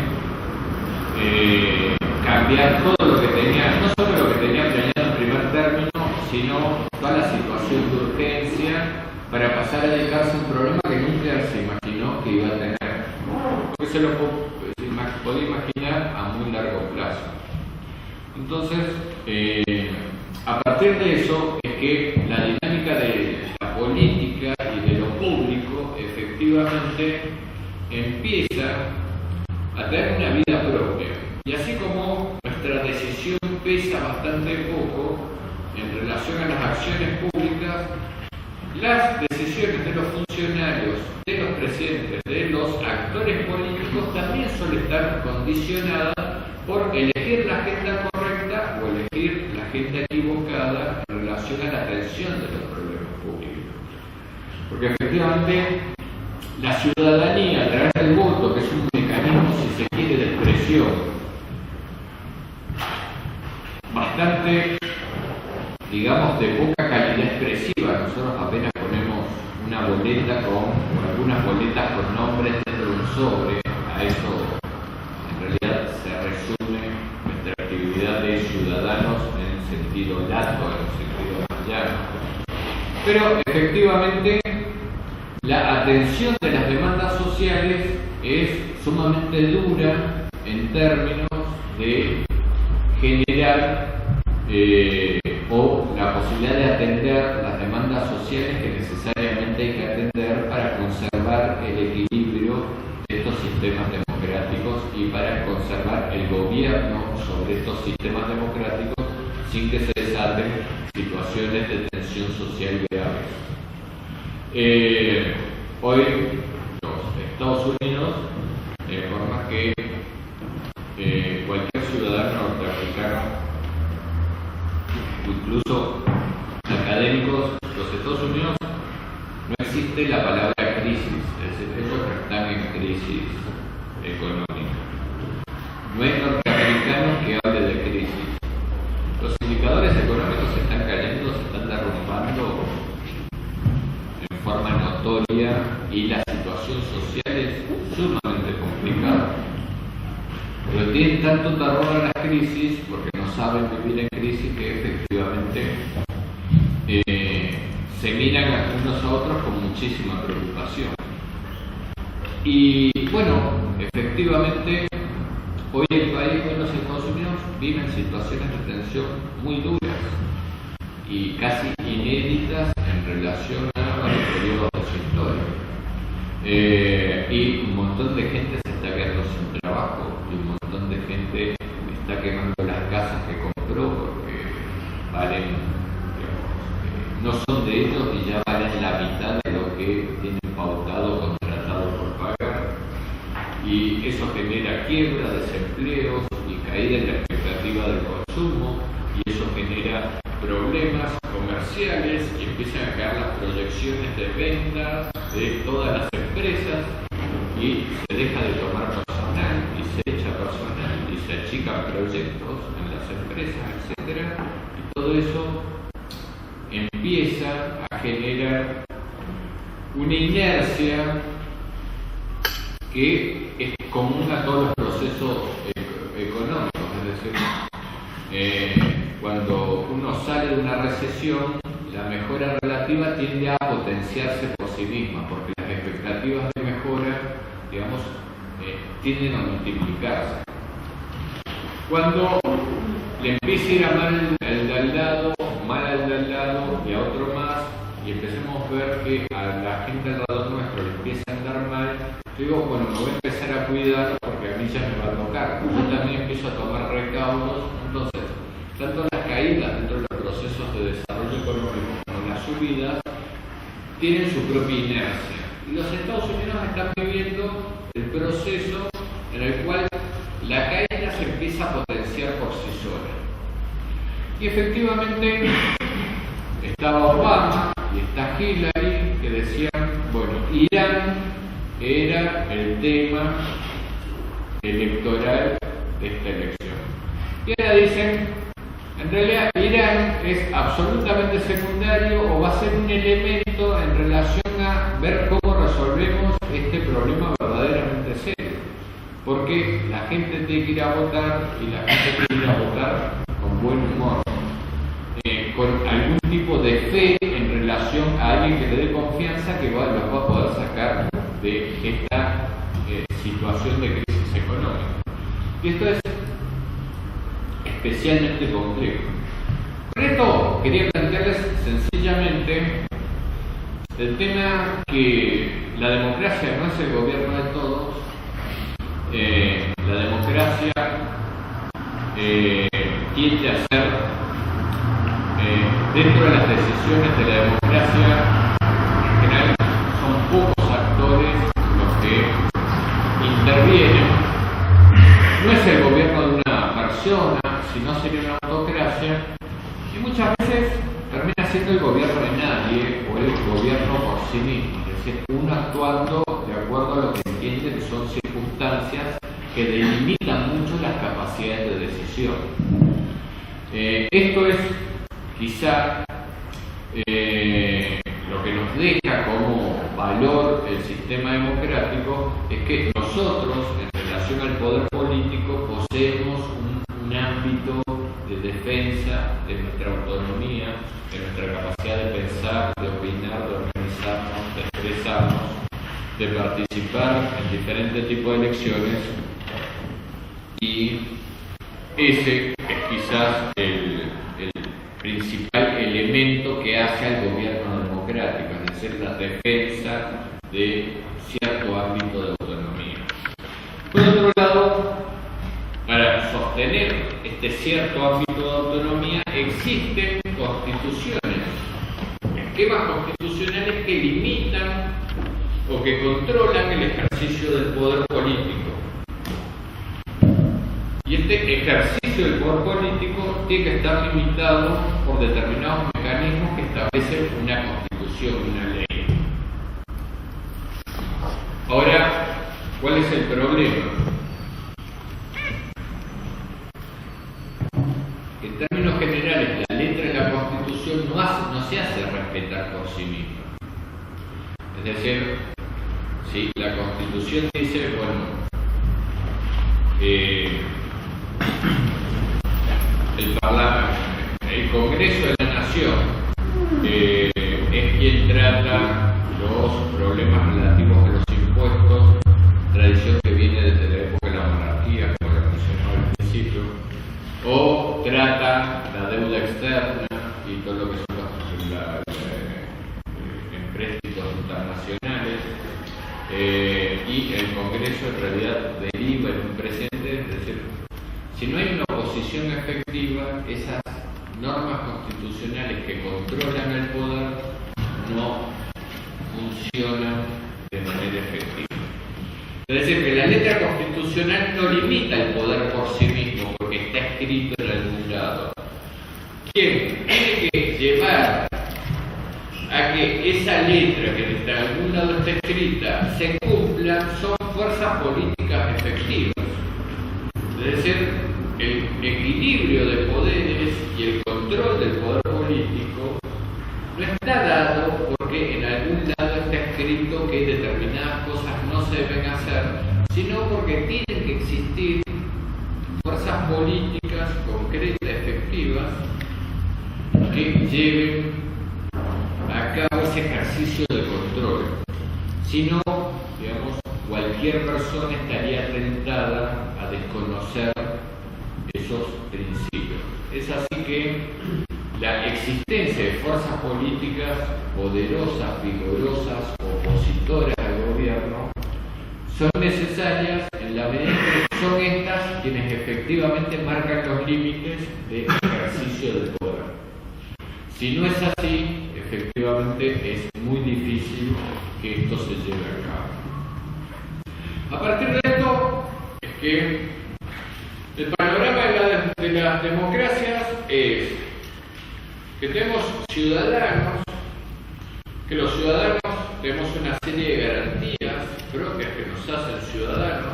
Speaker 2: cambiar todo lo que tenía, no solo lo que tenía planeado en primer término, sino toda la situación de urgencia para pasar a dedicarse a un problema que nunca se imaginó que iba a tener, porque se lo podía imaginar a muy largo plazo. Entonces, a partir de eso es que la dinámica de la política y de lo público efectivamente empieza a tener una vida propia. Y así como nuestra decisión pesa bastante poco en relación a las acciones públicas, las decisiones de los funcionarios, de los presidentes, de los actores políticos también suelen estar condicionadas por elegir la agenda correcta o elegir la agenda equivocada en relación a la atención de los problemas públicos. Porque efectivamente la ciudadanía, a través del voto, que es un mecanismo, si se quiere, de expresión bastante, digamos, de poca calidad expresiva. Nosotros apenas ponemos una boleta o algunas boletas con nombres dentro de un sobre. A eso en realidad se resume nuestra actividad de ciudadanos en sentido lato, en sentido llano. Pero efectivamente la atención de las demandas sociales es sumamente dura en términos de generar o la posibilidad de atender las demandas sociales que necesariamente hay que atender para conservar el equilibrio de estos sistemas democráticos y para conservar el gobierno sobre estos sistemas democráticos sin que se desaten situaciones de tensión social graves. Hoy los Estados Unidos, por más que cualquier ciudadano norteamericano, incluso académicos, los Estados Unidos no existe la palabra crisis, es decir, ellos están en crisis económica. No hay norteamericanos que hable de crisis. Los indicadores económicos se están cayendo, se están derrumbando en forma notoria y la situación social es sumamente complicada. Pero tienen tanto terror a las crisis porque no saben vivir en crisis que efectivamente se miran a unos a otros con muchísima preocupación. Y bueno, efectivamente, hoy el país, hoy los Estados Unidos viven situaciones de tensión muy duras y casi inéditas en relación a los periodos de su historia. Y un montón de gente se está quedando sin trabajo y un montón de gente está quemando las casas que compró porque valen, digamos, no son de ellos y ya valen la mitad de lo que tienen pautado o contratado por pagar. Y eso genera quiebra, desempleos y caída en la expectativa del consumo, y eso genera problemas comerciales y empiezan a caer las proyecciones de ventas de todas las empresas y se deja de tomar personal y se echa personal y se achican proyectos en las empresas, etc. Y todo eso empieza a generar una inercia que es común a todos los procesos económicos, es decir, cuando uno sale de una recesión, la mejora relativa tiende a potenciarse por sí misma, porque las expectativas de mejora, digamos, tienden a multiplicarse. Cuando le empieza a ir a mal al de al lado, mal al de al lado y a otro más, y empecemos a ver que a la gente alrededor nuestro le empieza a andar mal, yo digo, bueno, me voy a empezar a cuidar porque a mí ya me va a tocar. Yo también empiezo a tomar recaudos. Entonces, tanto las caídas dentro de los procesos de desarrollo económico como las subidas tienen su propia inercia. Y los Estados Unidos están viviendo el proceso en el cual la caída se empieza a potenciar por sí sola. Y efectivamente estaba Obama y está Hillary que decían, bueno, Irán era el tema electoral de esta elección. Y ahora dicen, en realidad Irán es absolutamente secundario o va a ser un elemento en relación a ver cómo resolvemos este problema verdaderamente serio. Porque la gente tiene que ir a votar y la gente tiene que ir a votar con buen humor, con algún tipo de fe en relación a alguien que le dé confianza que los va a poder sacar de esta situación de crisis económica. Y esto es especialmente complejo. Por esto quería plantearles sencillamente el tema que la democracia no es el gobierno de todos. La democracia tiende a ser, dentro de las decisiones de la democracia, en general son pocos actores los que intervienen. No es el gobierno de una persona, si no sería una autocracia, y muchas veces termina siendo el gobierno de nadie o el gobierno por sí mismo, es decir, uno actuando de acuerdo a lo que entiende que son circunstancias que delimitan mucho las capacidades de decisión. Esto es quizá lo que nos deja como valor el sistema democrático, es que nosotros en relación al poder político poseemos un ámbito de defensa de nuestra autonomía, de nuestra capacidad de pensar, de opinar, de organizarnos, de expresarnos, de participar en diferentes tipos de elecciones, y ese es quizás el principal elemento que hace al gobierno democrático, es decir, la defensa de cierto ámbito de autonomía. Por otro lado, para sostener este cierto ámbito de autonomía existen constituciones, esquemas constitucionales que limitan o que controlan el ejercicio del poder político. Y este ejercicio del poder político tiene que estar limitado por determinados mecanismos que establecen una constitución, una ley. Ahora, ¿cuál es el problema? En términos generales, la letra de la Constitución no se hace respetar por sí misma. Es decir, si la Constitución dice, bueno, el Congreso de la Nación es quien trata los problemas relativos a los impuestos, tradición que viene desde la época de la monarquía, como la mencionaba al principio, o trata la deuda externa y todo lo que son los empréstitos internacionales, y el Congreso en realidad deriva en un presente, es decir, si no hay una oposición efectiva, esas normas constitucionales que controlan el poder no funcionan de manera efectiva. Es decir, que la letra constitucional no limita el poder por sí mismo, porque está escrito en algún lado. Quien tiene que llevar a que esa letra que en algún lado está escrita se cumpla son fuerzas políticas efectivas. Es decir, el equilibrio de poderes y el control del poder político no está dado porque en algún lado está escrito que determinadas cosas no se deben hacer, sino porque tienen que existir fuerzas políticas concretas, efectivas, que lleven a cabo ese ejercicio de control. Si no, digamos, cualquier persona estaría tentada a desconocer esos principios. Es así que la existencia de fuerzas políticas poderosas, vigorosas, opositoras al gobierno, son necesarias en la medida que son estas quienes efectivamente marcan los límites del ejercicio del poder. Si no es así, efectivamente es muy difícil que esto se lleve a cabo. A partir de esto es que el panorama de las democracias es que tenemos ciudadanos, que los ciudadanos tenemos una serie de garantías propias que nos hacen ciudadanos,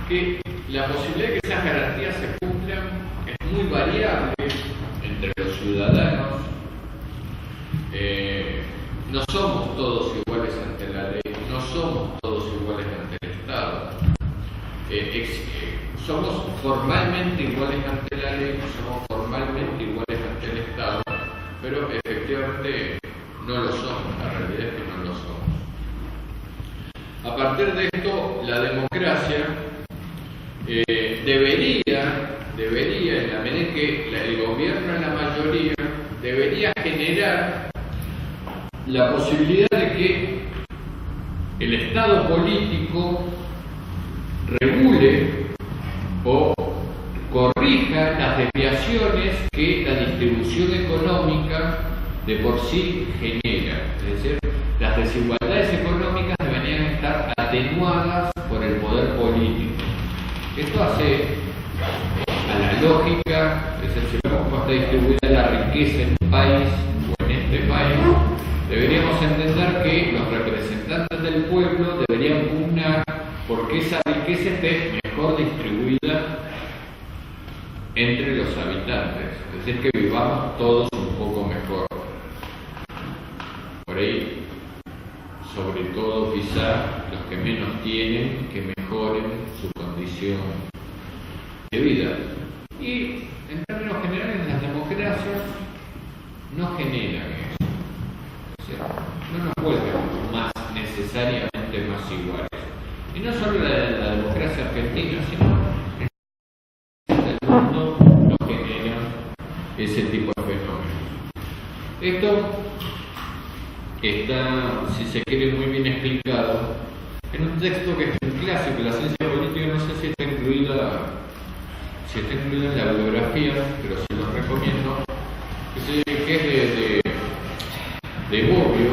Speaker 2: que la posibilidad de que esas garantías se cumplan es muy variable entre los ciudadanos. No somos todos iguales ante la ley, no somos todos iguales ante el Estado. Somos formalmente iguales ante la ley, somos formalmente iguales ante el Estado, pero efectivamente no lo somos, la realidad es que no lo somos. A partir de esto, la democracia debería, en la medida que el gobierno en la mayoría, debería generar la posibilidad de que el Estado político regule o corrija las desviaciones que la distribución económica de por sí genera. Es decir, las desigualdades económicas deberían estar atenuadas por el poder político. Esto hace lógica, es decir, cómo está distribuida la riqueza en un país o en este país, deberíamos entender que los representantes del pueblo deberían pugnar porque esa riqueza esté mejor distribuida entre los habitantes, es decir, que vivamos todos un poco mejor. Por ahí, sobre todo quizá los que menos tienen, que mejoren su condición de vida. Y en términos generales las democracias no generan eso, o sea, no nos vuelven más necesariamente más iguales. Y no solo la democracia argentina, sino en el mundo no generan ese tipo de fenómenos. Esto está, si se quiere, muy bien explicado en un texto que es un clásico de la ciencia política, no sé si está incluido en la bibliografía, pero se lo recomiendo, que es de Bobbio,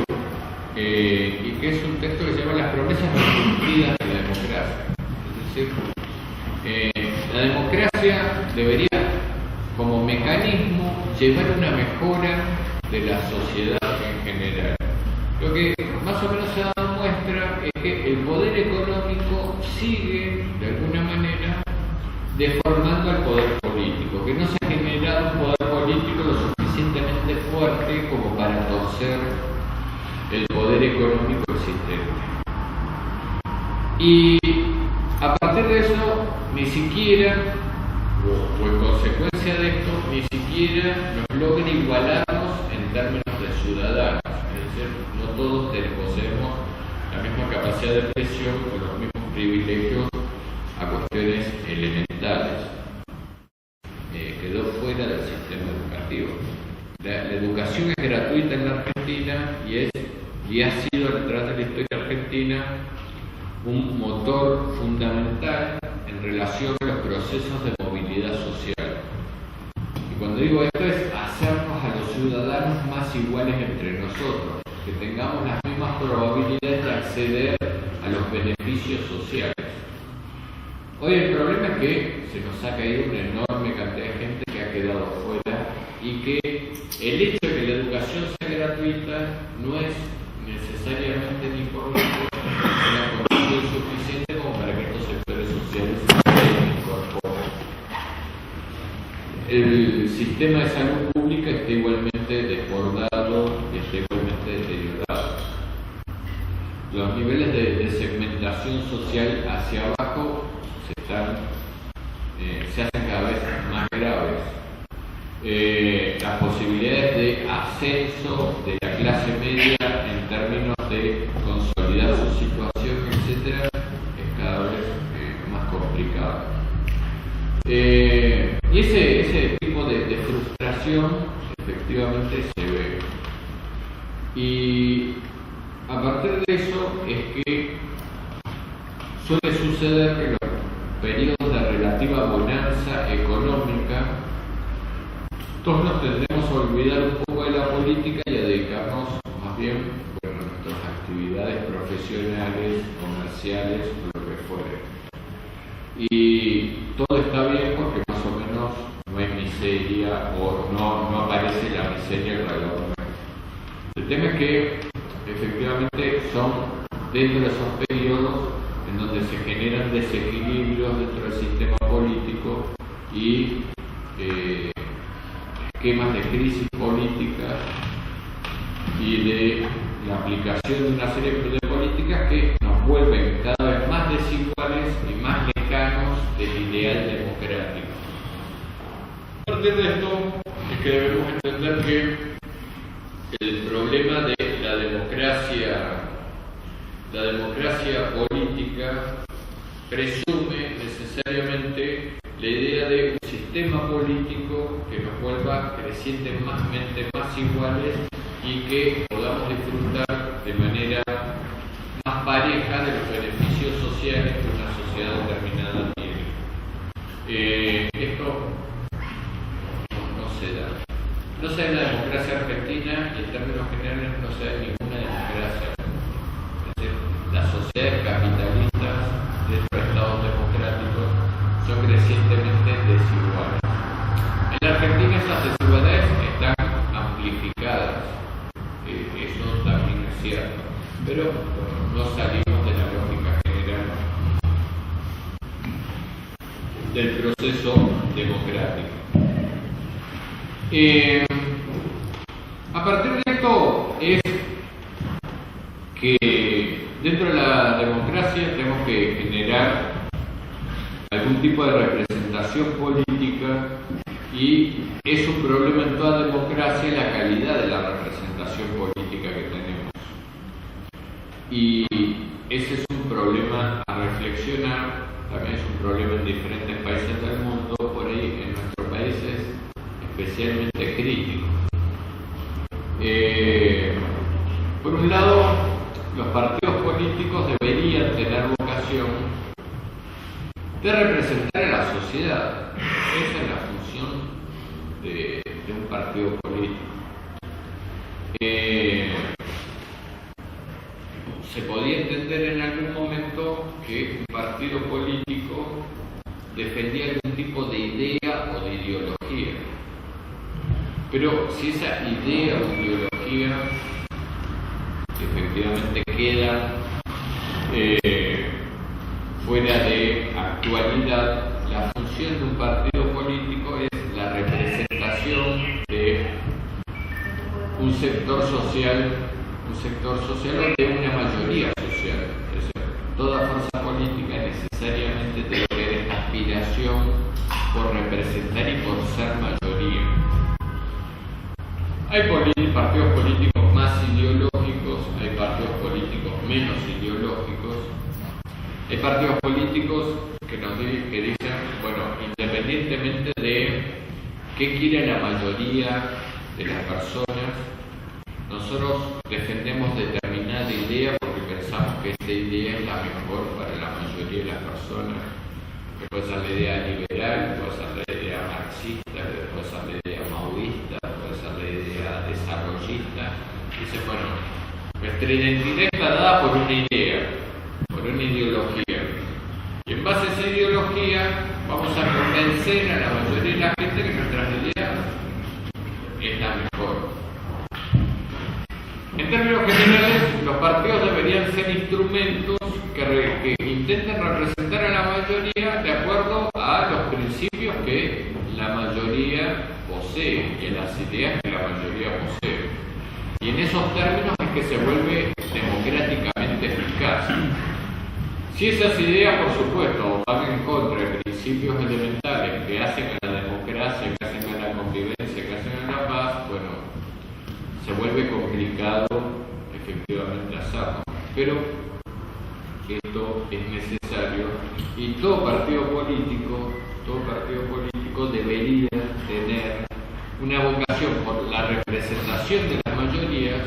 Speaker 2: y que es un texto que se llama Las promesas no cumplidas de la democracia. Es decir, la democracia debería, como mecanismo, llevar una mejora de la sociedad en general. Lo que más o menos se da muestra es que el poder económico sigue, de alguna manera, deformando al poder político, que no se ha generado un poder político lo suficientemente fuerte como para torcer el poder económico existente. Y a partir de eso, ni siquiera, o en consecuencia de esto, ni siquiera nos logra igualarnos en términos de ciudadanos. Es decir, no todos poseemos la misma capacidad de presión o los mismos privilegios a cuestiones elementales. Quedó fuera del sistema educativo. La educación es gratuita en la Argentina y ha sido a través de la historia argentina un motor fundamental en relación a los procesos de movilidad social. Y cuando digo esto es hacernos a los ciudadanos más iguales entre nosotros, que tengamos las mismas probabilidades de acceder a los beneficios sociales. Hoy el problema es que se nos ha caído una enorme cantidad de gente que ha quedado fuera y que el hecho de que la educación sea gratuita no es necesariamente ni por una condición suficiente como para que estos sectores sociales se incorporen. El sistema de salud pública está igualmente desbordado y está igualmente deteriorado. Los niveles de segmentación social hacia abajo se hacen cada vez más graves. Las posibilidades de ascenso de la clase media en términos de consolidar su situación, etc., es cada vez más complicado. Y ese tipo de frustración efectivamente se ve. Y a partir de eso es que suele suceder que los periodos de relativa bonanza económica, todos nos tendremos a olvidar un poco de la política y a dedicarnos más bien a nuestras actividades profesionales, comerciales, o lo que fuere. Y todo está bien porque más o menos no hay miseria o no aparece la miseria alrededor nuestro. El tema es que efectivamente son dentro de esos periodos en donde se generan desequilibrios dentro del sistema político y esquemas de crisis política y de la aplicación de una serie de políticas que nos vuelven cada vez más desiguales y más lejanos del ideal democrático. A partir de esto es que debemos entender que el problema de la democracia política presume necesariamente la idea de un sistema político que nos vuelva crecientemente más iguales y que podamos disfrutar de manera más pareja de los beneficios sociales que una sociedad determinada tiene. Esto no se da. No se da en la democracia argentina y en términos generales no se da en ninguna democracia. Es decir, las sociedades capitalistas de estos estados democráticos son crecientemente desiguales. En la Argentina esas desigualdades están amplificadas, eso también es cierto, pero no salimos de la lógica general del proceso democrático. A partir de esto es que dentro de la democracia tenemos que generar algún tipo de representación política, y es un problema en toda democracia la calidad de la representación política que tenemos. Y ese es un problema a reflexionar, también es un problema en diferentes países del mundo, por ahí en nuestro país es especialmente crítico. Por un lado, los partidos políticos deberían tener vocación de representar a la sociedad. Esa es la función de un partido político. Se podía entender en algún momento que un partido político defendía algún tipo de idea o de ideología. Pero si esa idea o ideología efectivamente queda fuera de actualidad, la función de un partido político es la representación de un sector social o de una mayoría social. Es decir, toda fuerza política necesariamente debe tener esta aspiración por representar y por ser mayoría. Hay partidos políticos más ideológicos, hay partidos políticos menos ideológicos, hay partidos políticos que dicen, bueno, independientemente de qué quiere la mayoría de las personas, nosotros defendemos determinada idea porque pensamos que esta idea es la mejor para la mayoría de las personas. Que puede ser la idea liberal, puede ser la idea marxista, puede ser la idea maoísta, puede ser la idea desarrollista. Dice, bueno, nuestra identidad está dada por una idea, por una ideología. Y en base a esa ideología vamos a convencer a la mayoría de la gente que nuestra idea es la mejor. En términos generales, los partidos deberían ser instrumentos que intenten representar a la mayoría de acuerdo a los principios que la mayoría posee y a las ideas que la mayoría posee. Y en esos términos es que se vuelve democráticamente eficaz. Si esas ideas, por supuesto, van en contra de principios elementales que hacen a la democracia, que hacen a la convivencia, que hacen a la paz, bueno, se vuelve complicado efectivamente hacerlo. Pero esto es necesario y todo partido político debería tener una vocación por la representación de las mayorías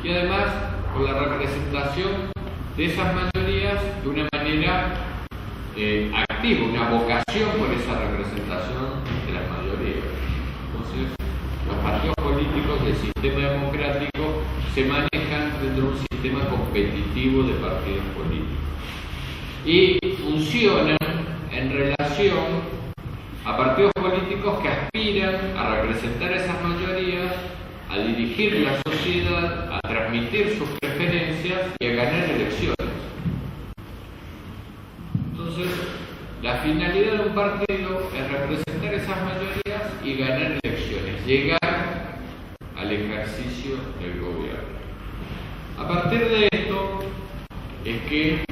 Speaker 2: y además por la representación de esas mayorías de una manera activa, una vocación por esa representación de las mayorías. Entonces, los partidos políticos del sistema democrático se manejan dentro de un sistema competitivo de partidos políticos y funcionan en relación a partidos políticos que aspiran a representar a esas mayorías, a dirigir la sociedad, a transmitir sus preferencias y a ganar elecciones. Entonces, la finalidad de un partido es representar esas mayorías y ganar elecciones, llegar al ejercicio del gobierno. A partir de esto es que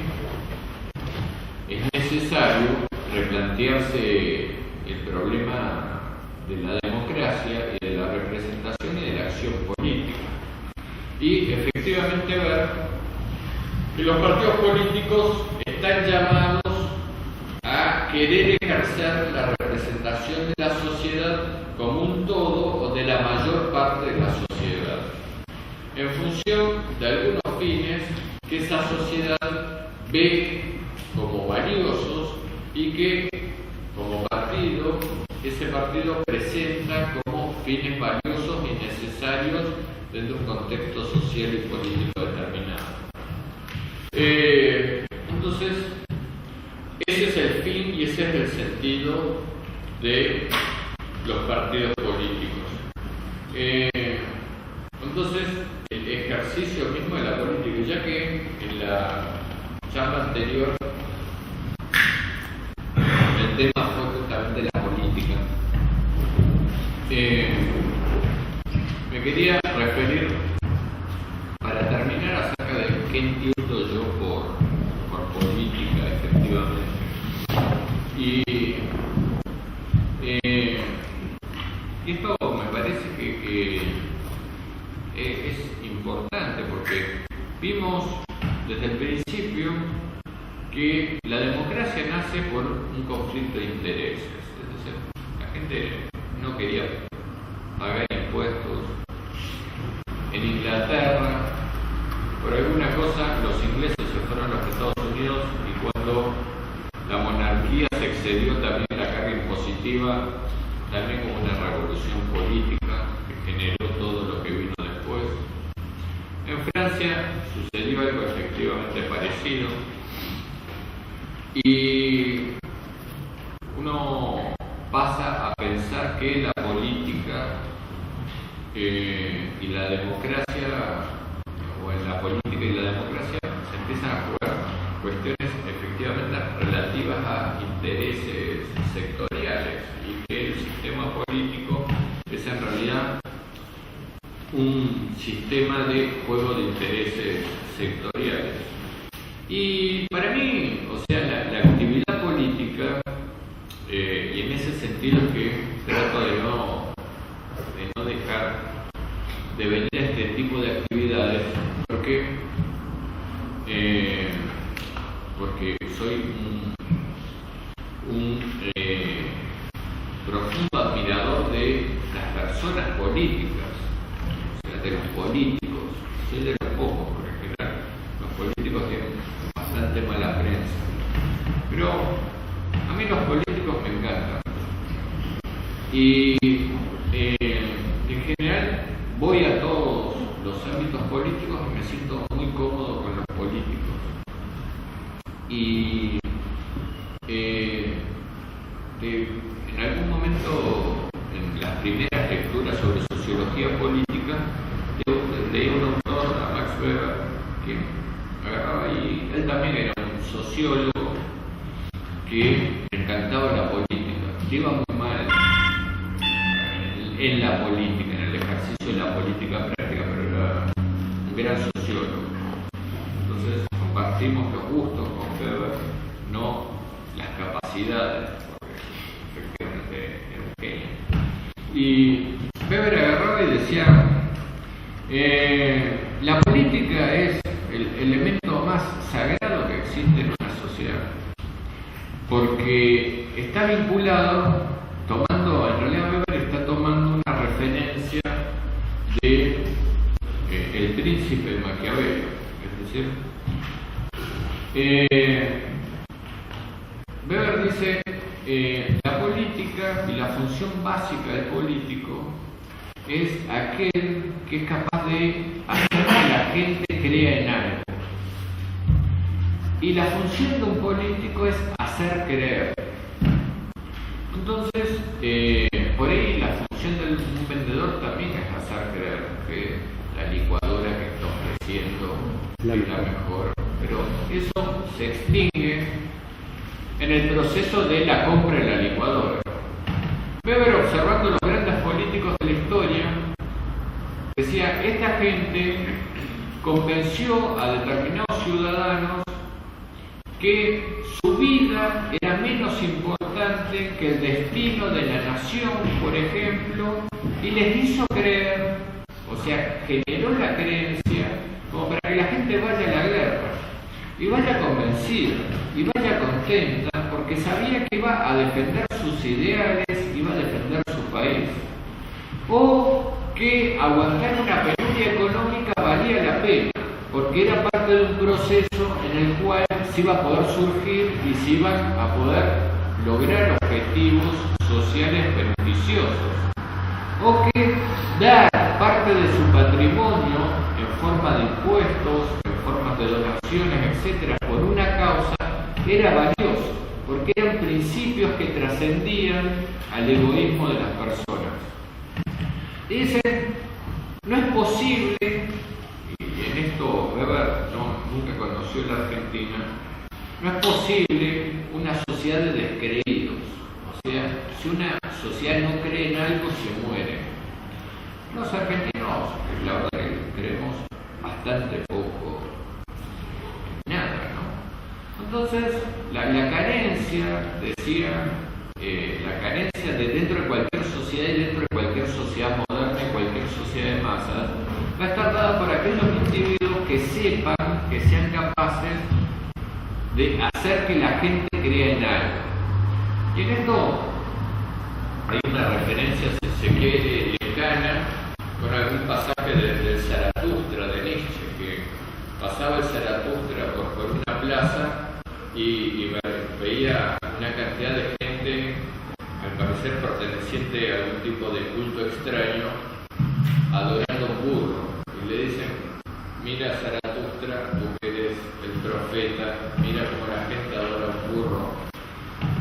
Speaker 2: es necesario replantearse el problema de la democracia y de la representación y de la acción política. Y efectivamente ver que los partidos políticos están llamados a querer ejercer la representación de la sociedad como un todo o de la mayor parte de la sociedad, en función de algunos fines que esa sociedad ve como valiosos y que como partido, ese partido presenta como fines valiosos y necesarios dentro de un contexto social y político determinado. Entonces, ese es el fin y ese es el sentido de los partidos políticos. Entonces, el ejercicio mismo de la política, ya que en la charla anterior el tema fue justamente la política, me quería referir, para terminar, acerca de qué entiendo yo por política, efectivamente. Y esto me parece que es importante, porque vimos desde el principio que la democracia nace por un conflicto de intereses. Es decir, la gente no quería pagar impuestos. En Inglaterra, por alguna cosa, los ingleses se fueron a los Estados Unidos, y cuando la monarquía se excedió también la carga impositiva, también como una revolución política que generó todo lo que vino después. En Francia sucedió algo efectivamente parecido, y uno pasa a pensar que la política y la democracia, o en la política y la democracia, se empiezan a jugar cuestiones efectivamente relativas a intereses sectoriales, y que el sistema político es en realidad un sistema de juego de intereses sectoriales. Y para mí, o sea, la actividad política, y en ese sentido es que trato de no dejar de venir a este tipo de actividades, porque soy un profundo admirador de las personas políticas, o sea, de los políticos. Soy de los pocos, por ejemplo. Los políticos tienen bastante mala prensa, pero a mí los políticos me encantan, y en general voy a todos los ámbitos políticos y me siento muy cómodo con los políticos. Y en algún momento, en las primeras lecturas sobre sociología política, leí un autor, a Max Weber, que agarraba, y él también era un sociólogo que le encantaba la política, que iba muy mal en la política, en el ejercicio de la política práctica, pero era un gran sociólogo. Entonces compartimos los gustos con Weber, no las capacidades, porque efectivamente era un genio. Y Weber agarraba y decía, la política es el elemento más sagrado que existe en una sociedad, porque está vinculado, en realidad Weber está tomando una referencia de El Príncipe Maquiavelo, es decir, Weber dice, la política y la función básica del político es aquel que es capaz de hacer que la gente crea en algo. Y la función de un político es hacer creer. Entonces, por ahí la función de un vendedor también es hacer creer que la licuadora que está ofreciendo es la mejor. Pero eso se extingue en el proceso de la compra de la licuadora. Weber, observando los grandes políticos de la historia, decía, esta gente convenció a determinados ciudadanos que su vida era menos importante que el destino de la nación, por ejemplo, y les hizo creer, o sea, generó la creencia como para que la gente vaya a la guerra, y vaya convencida, y vaya contenta, porque sabía que iba a defender sus ideales, iba a defender su país, o que aguantar una penuria económica valía la pena, porque era parte de un proceso en el cual se iba a poder surgir y se iban a poder lograr objetivos sociales beneficiosos, o que dar parte de su patrimonio en forma de impuestos, en forma de donaciones, etcétera, por una causa era valioso, porque eran principios que trascendían trascendían al egoísmo de las personas. Dicen, no es posible, y en esto Weber nunca conoció la Argentina, no es posible una sociedad de descreídos. O sea, si una sociedad no cree en algo, se muere. Los argentinos, la verdad que creemos bastante poco, nada, ¿no? Entonces, la carencia, decía, la carencia de dentro de cualquier sociedad y dentro de cualquier sociedad moderna y cualquier sociedad de masas, va a estar dada por aquellos individuos que sepan, que sean capaces de hacer que la gente crea en algo. Y en esto hay una referencia, si se quiere, lejana, con algún pasaje del Zaratustra de Nietzsche, que pasaba el Zaratustra por una plaza y veía una cantidad de gente, al parecer perteneciente a algún tipo de culto extraño, adorando un burro. Y le dicen, mira Zaratustra, tú que eres el profeta, mira cómo la gente adora un burro.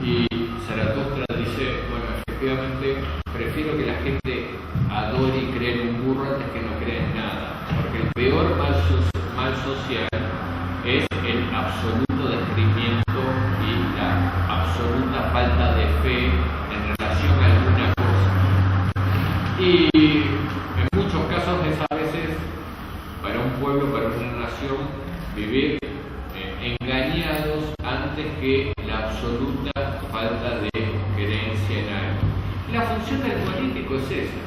Speaker 2: Y Zaratustra dice, bueno, efectivamente, prefiero que la gente adore y cree en un burro antes que no crea en nada, porque el peor mal social es el absoluto descreimiento y la absoluta falta de fe en relación a alguna cosa. Y en muchos casos es a veces para un pueblo, para una nación, vivir engañados antes que la absoluta falta de creencia en algo. La función del político es esa.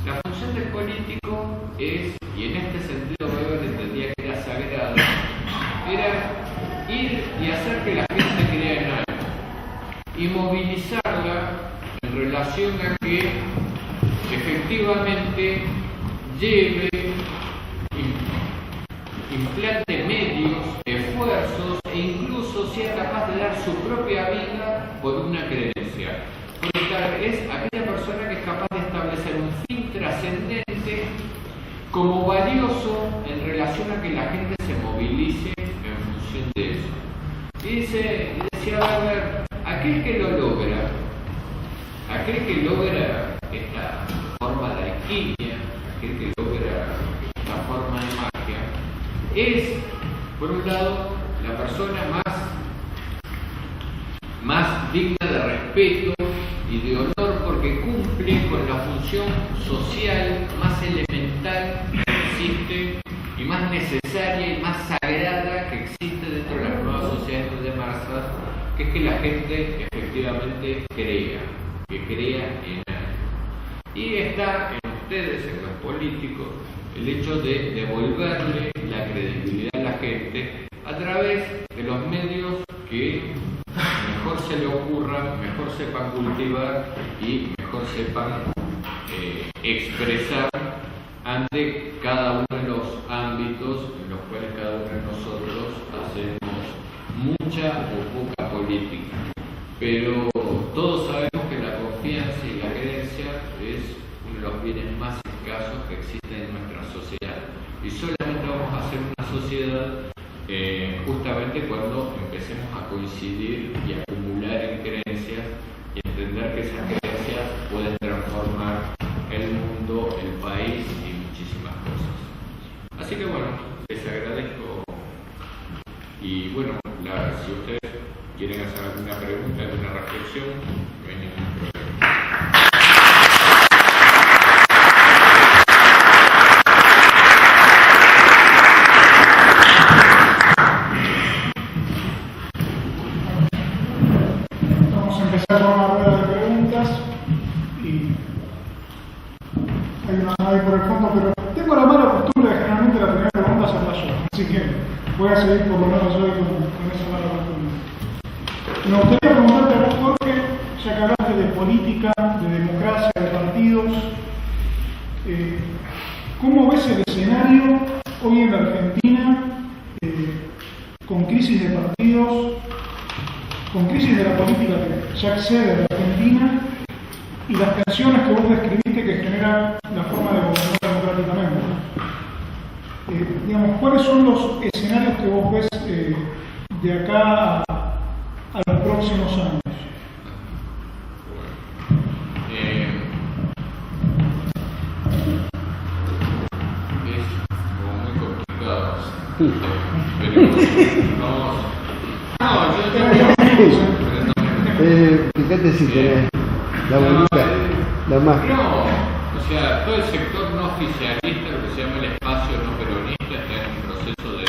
Speaker 2: La función del político es, y en este sentido Weber entendía que era sagrado, era ir y hacer que la gente crea en algo y movilizarla en relación a que efectivamente lleve, implante medios, esfuerzos e incluso sea capaz de dar su propia vida por una creencia. Porque es aquella persona que es capaz de establecer un fin trascendente como valioso en relación a que la gente se movilice en función de eso. Y decía Weber, aquel que lo logra, aquel que logra esta forma de alquimia, aquel que logra esta forma de magia, es, por un lado, la persona más digna de respeto y de honor porque cumple con la función social más elemental que existe y más necesaria y más sagrada que existe dentro de las nuevas sociedades de masas, que es que la gente efectivamente crea, que crea en algo. Y está en ustedes, en los políticos, el hecho de devolverle la credibilidad a la gente a través de los medios que mejor se le ocurran, mejor sepan cultivar y mejor sepan expresar ante cada uno de los ámbitos en los cuales cada uno de nosotros hacemos mucha o poca política. Pero todos sabemos que la confianza y la creencia es uno de los bienes más escasos que existen en nuestra sociedad. Y solamente vamos a hacer una sociedad justamente cuando empecemos a coincidir y a acumular en creencias y entender que esas creencias pueden transformar el mundo, el país y muchísimas cosas. Así que bueno, les agradezco y bueno, si ustedes quieren hacer alguna pregunta, alguna reflexión, no hay ningún problema.
Speaker 1: Vamos a empezar con una rueda de preguntas y hay una ahí por el fondo, pero tengo la mala costumbre de generalmente la primera pregunta hacerla yo, así que voy a seguir por lo menos hoy con esa mala costumbre. Me gustaría preguntarte a vos, Jorge, ya que hablaste de política, de democracia, de partidos, ¿cómo ves el escenario hoy en la Argentina con crisis de partidos, con crisis de la política que ya excede a la Argentina y las tensiones que vos describiste que generan la forma de gobernar democráticamente? Digamos, ¿cuáles son los escenarios que vos ves de acá a los próximos años?
Speaker 2: Pero vamos. No,
Speaker 3: Fíjate si tenés la bolita, la más.
Speaker 2: No, o sea, todo el sector no oficialista, lo que se llama el espacio no peronista, está en un proceso de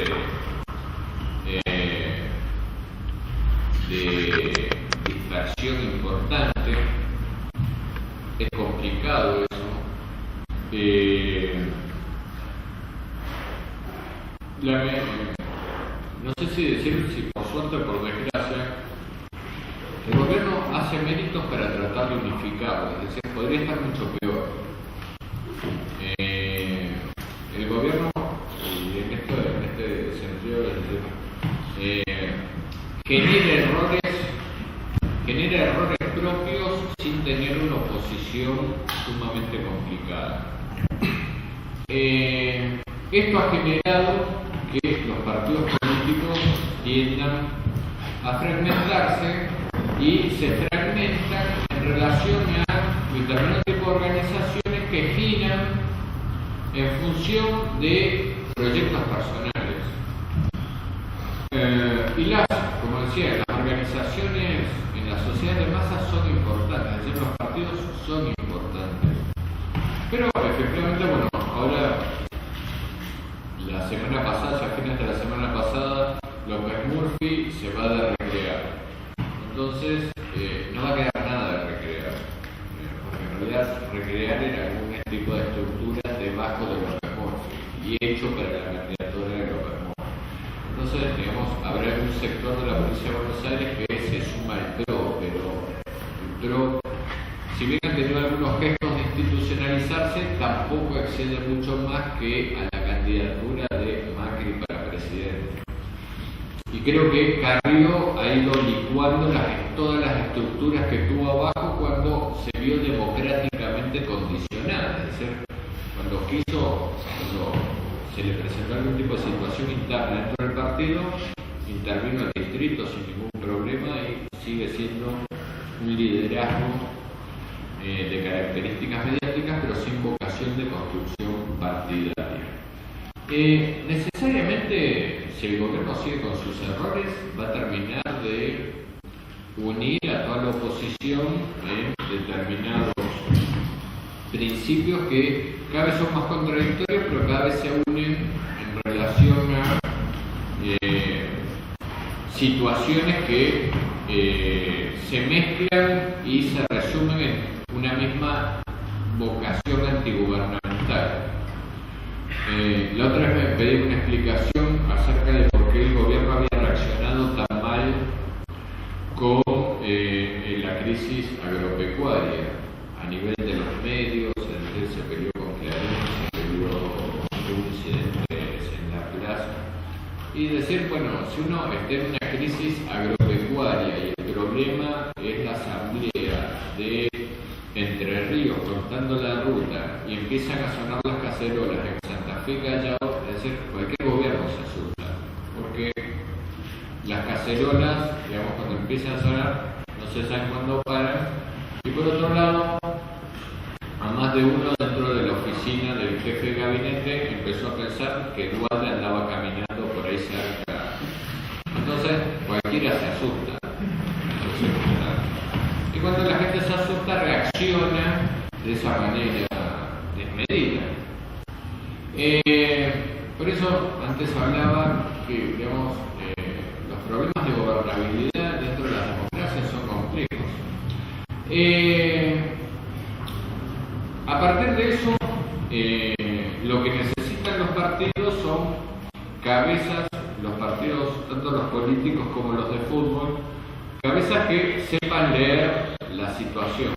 Speaker 2: dispersión importante. Es complicado eso. No sé si decir si por suerte o por desgracia, el gobierno hace méritos para tratar de unificarlo, es decir, podría estar mucho peor. El gobierno, y en este sentido, es decir, genera errores propios sin tener una oposición sumamente complicada. Esto ha generado que los partidos políticos tiendan a fragmentarse y se fragmentan en relación a determinados tipos de organizaciones que giran en función de proyectos personales. Y como decía, las organizaciones en la sociedad de masa son importantes, es decir, los partidos son importantes. Pero efectivamente, bueno, ahora la semana pasada, a fines de la semana pasada, López Murphy se va a recrear. Entonces, no va a quedar nada de recrear. Porque en realidad recrear era algún tipo de estructura debajo de López Murphy y hecho para la candidatura de López Murphy. Entonces, digamos, habrá un sector de la Provincia de Buenos Aires que se suma al PRO, pero el PRO, si bien ha tenido algunos gestos de institucionalizarse, tampoco excede mucho más que a la candidatura de Macri para presidente. Y creo que Carrió ha ido licuando todas las estructuras que tuvo abajo cuando se vio democráticamente condicionada. Es decir, cuando se le presentó algún tipo de situación interna dentro del partido, intervino el distrito sin ningún problema y sigue siendo un liderazgo de características mediáticas, pero sin vocación de construcción partidaria. Necesariamente, si el gobierno sigue con sus errores, va a terminar de unir a toda la oposición en determinados principios que cada vez son más contradictorios, pero cada vez se unen en relación a situaciones que se mezclan y se resumen en una misma vocación antigubernamental. La otra vez me pedí una explicación acerca de por qué el gobierno había reaccionado tan mal con la crisis agropecuaria a nivel de los medios. Se peleó con Clarín, se peleó incidentes en la plaza, y decir, bueno, si uno está en una crisis agropecuaria y el problema es la asamblea de Entre Ríos cortando la ruta y empiezan a sonar las cacerolas en Santa Fe Callao, es decir, cualquier gobierno se asusta, porque las cacerolas, digamos, cuando empiezan a sonar, no se saben cuándo paran, y por otro lado, a más de uno dentro de la oficina del jefe de gabinete empezó a pensar que Dualde andaba caminando por ahí cerca. Entonces, cualquiera se asusta. Y cuando la gente se asusta, reacciona de esa manera desmedida. Por eso, antes hablaba que, digamos, los problemas de gobernabilidad dentro de las democracias son complejos. A partir de eso, lo que necesitan los partidos son cabezas, los partidos, tanto los políticos como los de fútbol, cabezas que sepan leer la situación.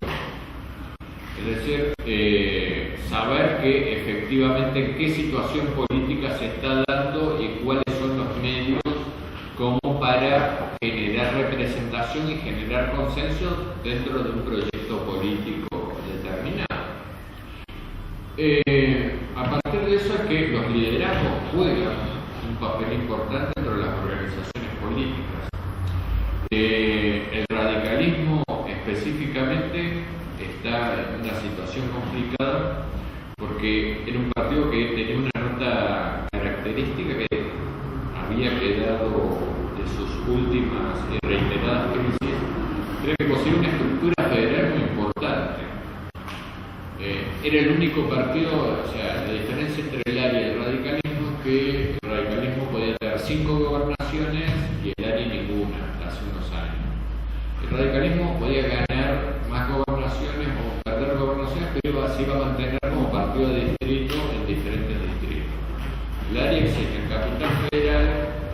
Speaker 2: Es decir, saber que efectivamente en qué situación política se está dando y cuáles son los medios como para generar representación y generar consenso dentro de un proyecto político determinado. A partir de eso es que los liderazgos juegan un papel importante dentro de las organizaciones políticas. El radicalismo específicamente está en una situación complicada porque era un partido que tenía una nota característica característica que había quedado de sus últimas y reiteradas crisis, creo que posee una estructura federal muy importante. Era el único partido, o sea, la diferencia entre el ARI y el radicalismo es que el radicalismo podía tener 5 gobernaciones y el ARI ninguna, hace unos años. El radicalismo podía ganar más gobernaciones o perder gobernaciones, pero se iba a mantener como partido de distrito en diferentes distritos. El ARI existe en Capital Federal,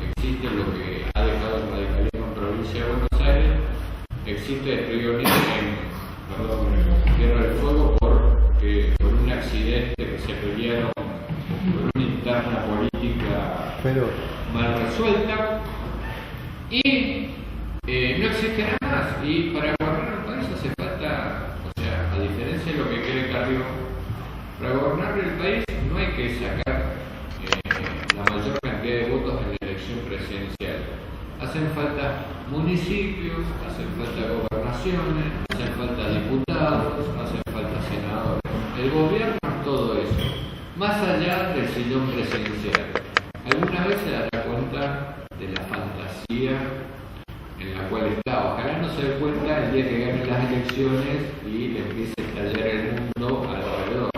Speaker 2: existe lo que ha dejado el radicalismo en provincia de Buenos Aires, existe el Río Negro en Tierra del Fuego por un accidente que se pelearon por una interna política mal resuelta, y no existirá más. Y para gobernar el país hace falta, o sea, a diferencia de lo que cree Carrió, para gobernar el país no hay que sacar la mayor cantidad de votos en la elección presidencial. Hacen falta municipios, hacen falta gobernaciones, hacen falta diputados, hacen falta senadores. El gobierno es todo eso, más allá del sillón presidencial. ¿Alguna vez se dará cuenta de la fantasía en la cual está? Ojalá no se dé cuenta el día que gane las elecciones y le empiece a estallar el mundo alrededor.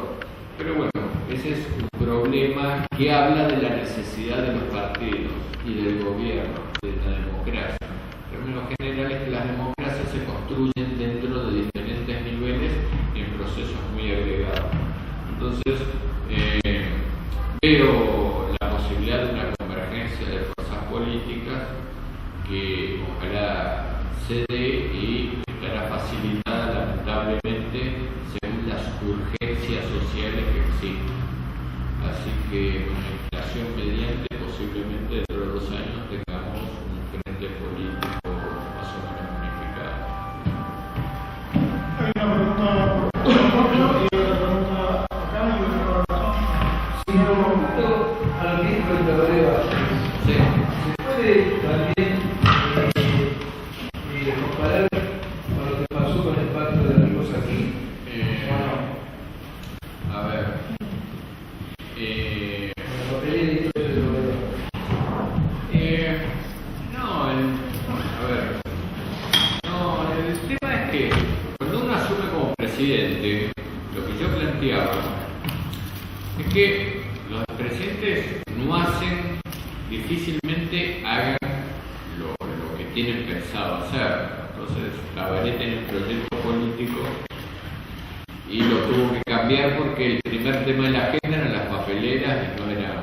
Speaker 2: Pero bueno, ese es un problema que habla de la necesidad de los partidos y del gobierno, de la democracia. En términos generales, que las democracias se construyen dentro de diferentes niveles y en procesos muy agregados. Entonces, veo la posibilidad de una convergencia de fuerzas políticas que ojalá se dé y estará facilitada lamentablemente según las urgencias sociales que existen. Así que con la inflación mediante, posiblemente dentro de 2 años tengamos un frente político más o menos unificado.
Speaker 1: Hay una pregunta por Jorge y otra pregunta acá y otra por acá.
Speaker 4: Si me pregunto a lo que dijo el Tabaré,
Speaker 2: Sí.
Speaker 4: ¿se puede también comparar con lo que pasó con el pacto de amigos aquí?
Speaker 2: A ver.
Speaker 4: Con la papelera y todo eso de
Speaker 2: el tema es que cuando uno asume como presidente, lo que yo planteaba es que los presidentes no hacen, difícilmente hagan lo que tienen pensado hacer. Entonces, Tabaré tenía un proyecto político y lo tuvo que cambiar porque el primer tema de la agenda eran las papeleras y no eran,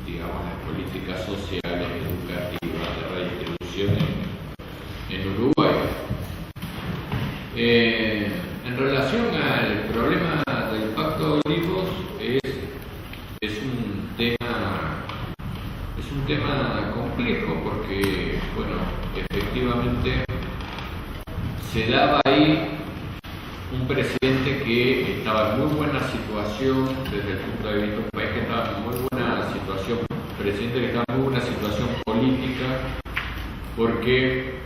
Speaker 2: digamos, las políticas sociales, educativas, de redistribución en Uruguay. En relación al problema del Pacto de Olivos, es un tema complejo porque, bueno, efectivamente se daba ahí un presidente que estaba en muy buena situación desde el punto de vista de un país que estaba en muy buena situación, presidente que estaba en muy buena situación política porque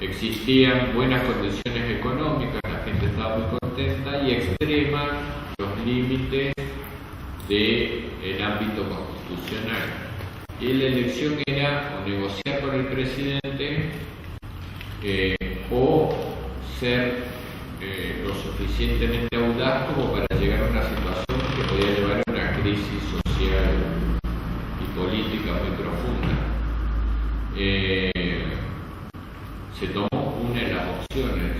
Speaker 2: existían buenas condiciones económicas, la gente estaba muy contenta y extrema los límites del ámbito constitucional. Y la elección era o negociar con el presidente o ser lo suficientemente audaz como para llegar a una situación que podía llevar a una crisis social y política muy profunda. Se tomó una de las opciones.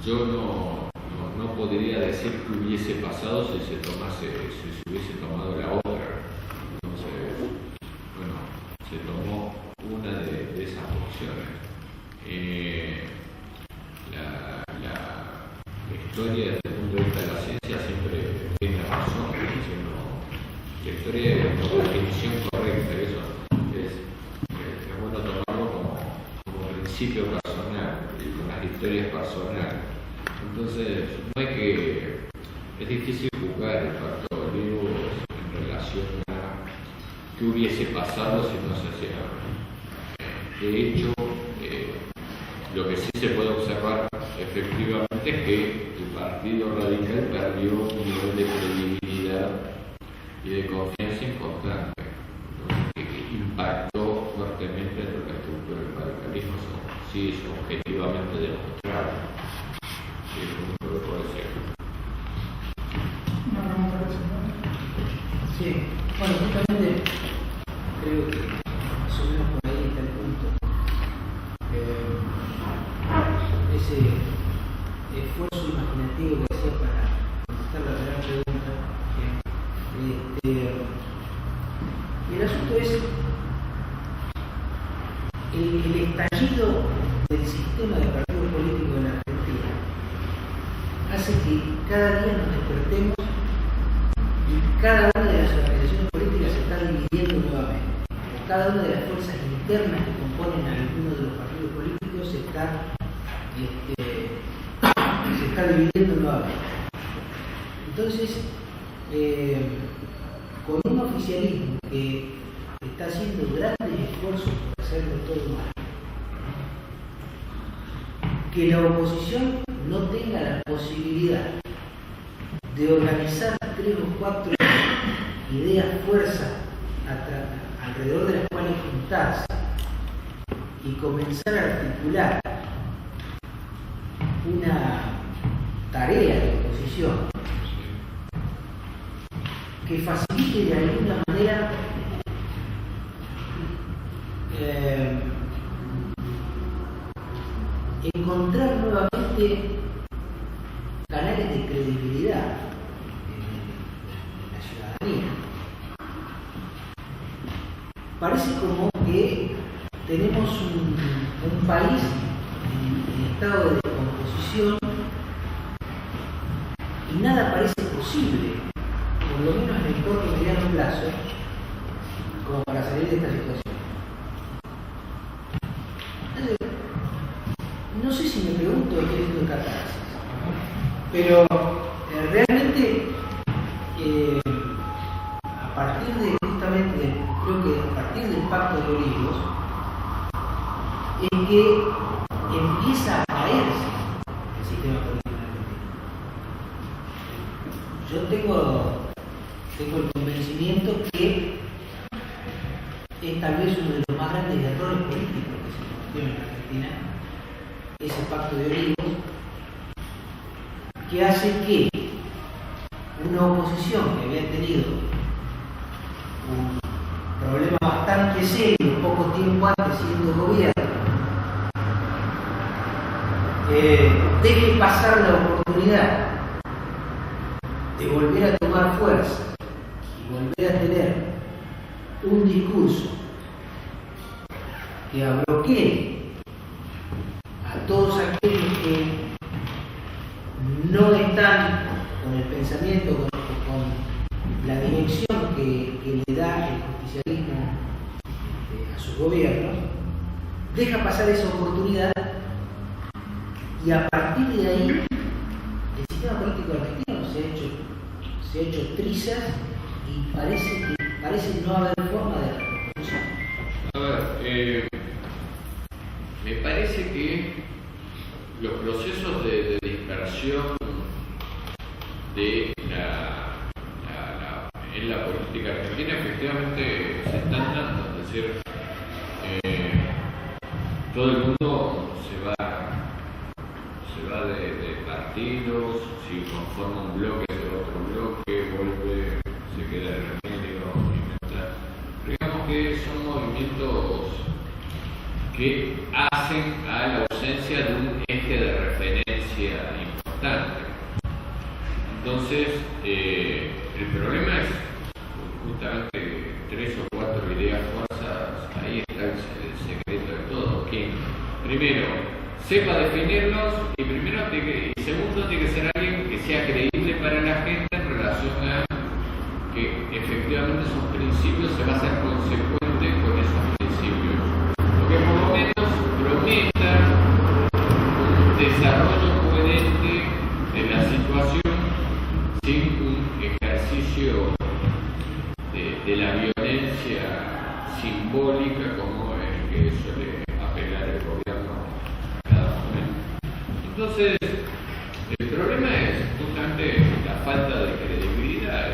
Speaker 2: Yo no podría decir qué hubiese pasado si se hubiese tomado la otra. Entonces, bueno, se tomó una de esas opciones. La historia desde el punto de vista de la ciencia siempre tiene razón, la historia es la definición correcta, eso es bueno tomarlo como principio personal y con las historias personales. Entonces, es difícil juzgar el Pacto de Olivos en relación a qué hubiese pasado si no se hacía. De hecho, lo que sí se puede observar efectivamente es que el Partido Radical perdió un nivel de credibilidad y de confianza importante. Entonces, que
Speaker 5: Bueno, justamente creo que más o menos por ahí está el punto. Ese esfuerzo imaginativo que hacía para contestar la primera pregunta. El asunto es el estallido del sistema de partidos políticos en la Argentina hace que cada día nos despertemos y cada una de las organizaciones políticas se está dividiendo nuevamente. Cada una de las fuerzas internas que componen a alguno de los partidos políticos se está dividiendo nuevamente. Entonces, con un oficialismo que está haciendo grandes esfuerzos por hacerlo todo mal, que la oposición no tenga la posibilidad de organizar 3 o 4 ideas, fuerzas alrededor de las cuales juntarse y comenzar a articular una tarea de oposición que facilite de alguna manera encontrar nuevamente canales de credibilidad en la ciudadanía. Parece como que tenemos un país en estado de descomposición y nada parece posible, por lo menos en el corto y mediano plazo, como para salir de esta situación. No sé si me pregunto qué es esto catarsis, pero realmente a partir de justamente, creo que a partir del Pacto de Olivos, es que empieza a caerse el sistema político argentino. Yo tengo el convencimiento que es tal vez uno de los más grandes errores políticos que se cometió en Argentina, ese Pacto de Olivos, que hace que una oposición que había tenido un problema bastante serio poco tiempo antes siendo gobierno, deje pasar la oportunidad de volver a tomar fuerza y volver a tener un discurso que abroquee a todos aquellos que no están con el pensamiento, con la dirección que le da el justicialismo a sus gobiernos, deja pasar esa oportunidad y a partir de ahí el sistema político argentino se ha hecho trizas y parece no haber forma de recomposición.
Speaker 2: A ver, me parece que los procesos de dispersión en la política argentina efectivamente se están dando, es decir, todo el mundo se va de partidos, si conforma un bloque de otro bloque, vuelve, se queda en el medio, digamos que son movimientos que hacen a la ausencia de un eje de referencia importante. Entonces, el problema es justamente 3 o 4 ideas fuerzas, ahí está el secreto de todo, que primero sepa definirlos y segundo tiene que ser alguien que sea creíble para la gente en relación a que efectivamente esos principios se va a ser consecuente con esos principios, lo que por lo menos prometa un desarrollo coherente de la situación sin un ejercicio de la violencia simbólica como el que suele apelar el gobierno a cada momento. Entonces, el problema es justamente la falta de credibilidad,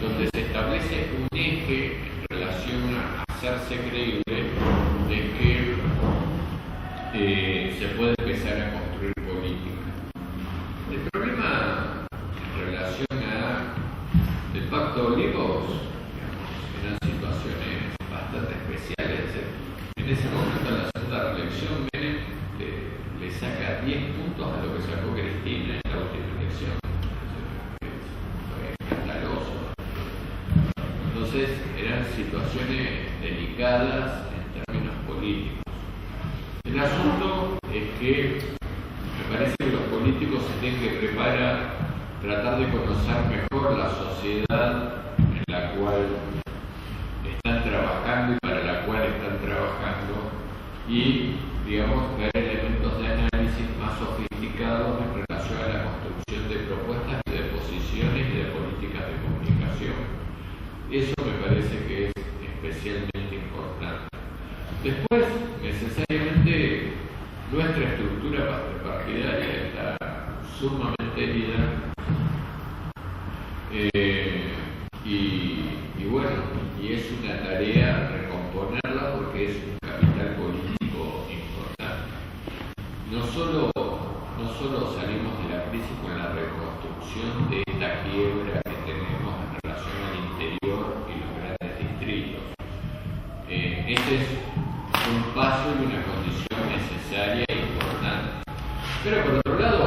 Speaker 2: donde se establece un eje en relación a hacerse creíble de que se puede empezar a construir política. El problema en relación al Pacto de Olivos en ese momento, en la segunda reelección, Menem le saca 10 puntos a lo que sacó Cristina en la última elección. Fue escandaloso. Entonces, eran situaciones delicadas en términos políticos. El asunto es que me parece que los políticos se tienen que preparar, tratar de conocer mejor la sociedad en la cual están trabajando y para la cual están trabajando y, digamos, traer elementos de análisis más sofisticados en relación a la construcción de propuestas y de posiciones y de políticas de comunicación. Eso me parece que es especialmente importante. Después, necesariamente, nuestra estructura partidaria está sumamente herida y bueno, y es una tarea recomponerla porque es un capital político importante. No solo salimos de la crisis con la reconstrucción de esta quiebra que tenemos en relación al interior y los grandes distritos. Este es un paso y una condición necesaria e importante. Pero por otro lado,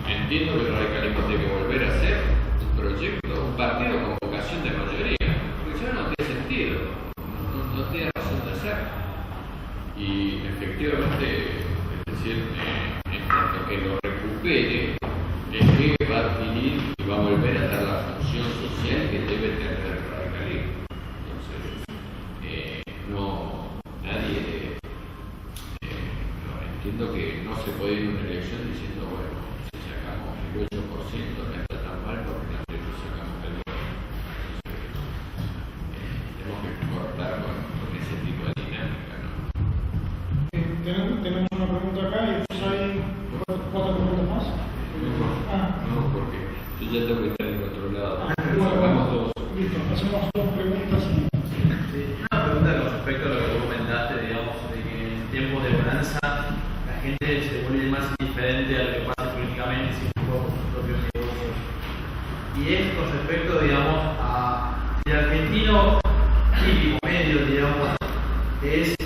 Speaker 2: entiendo que el radicalismo tiene que volver a ser un proyecto, un partido con vocación de mayoría, porque ya no tiene sentido, no tiene razón de ser. Y efectivamente, es decir, en tanto que lo recupere, es que va a adquirir y va a volver a dar la función social que debe tener el radicalismo. Entonces, entiendo que no se puede ir a una elección diciendo, bueno, si sacamos el 8% no está tan mal porque nosotros sacamos el 2%. Tenemos que cortar con ese tipo de dinámica, ¿no?
Speaker 1: Tenemos una pregunta acá y después hay 4 preguntas más.
Speaker 2: No, porque yo ya tengo que estar en otro lado.
Speaker 1: Bueno,
Speaker 2: Sacamos 2.
Speaker 1: Listo, hacemos 2 preguntas.
Speaker 6: Una pregunta con respecto a lo que vos comentaste, digamos, de que en tiempos de bonanza la gente se vuelve más indiferente a lo que pasa políticamente sin por sus propios negocios. Y es con respecto, digamos, a el argentino típico, medio, digamos, es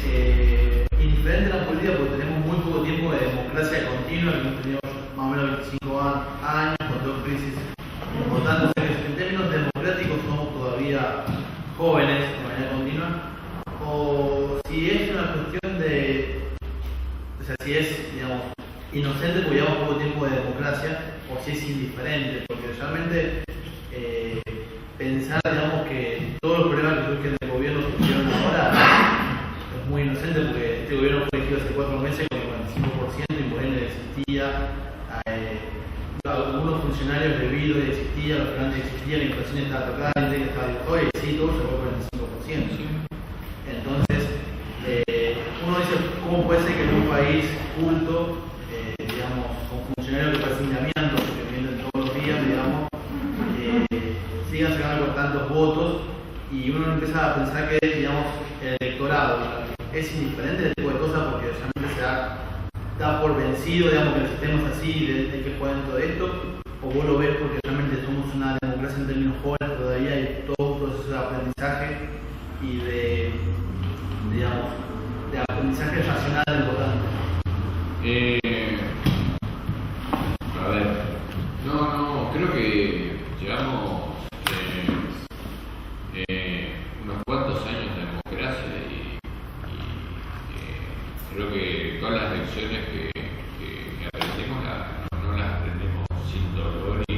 Speaker 6: indiferente a la política porque tenemos muy poco tiempo de democracia continua, que hemos tenido más o menos 25 años con 2 crisis importantes. En términos democráticos somos todavía jóvenes de manera continua, o si es una cuestión de, o sea, si es, digamos, inocente porque llevamos poco tiempo de democracia, o si es indiferente, porque realmente pensar, digamos, que todos los problemas que surgen del gobierno surgieron ahora es muy inocente porque este gobierno fue elegido hace 4 meses con el 45% y Moreno existía, algunos funcionarios de Vido existían, los grandes existían, la inflación estaba tocada, el que estaba hoy, sí, todo se fue por el 45%. Entonces, uno dice, ¿cómo puede ser que en un país culto, digamos, con funcionarios que parecen amiantos, que vienen todos los días, digamos, sigan sacando por tantos votos? Y uno empieza a pensar que, digamos, el electorado es indiferente de este tipo de cosas porque realmente se da por vencido, digamos, que el sistema es así, de que juegan todo esto, o vos lo ves porque realmente somos una democracia en términos jóvenes todavía y todo un proceso de aprendizaje y de, digamos, de aprendizaje racional del votante.
Speaker 2: A ver, no, creo que llevamos unos cuantos años de democracia y creo que todas las lecciones que aprendemos no las aprendemos sin dolor y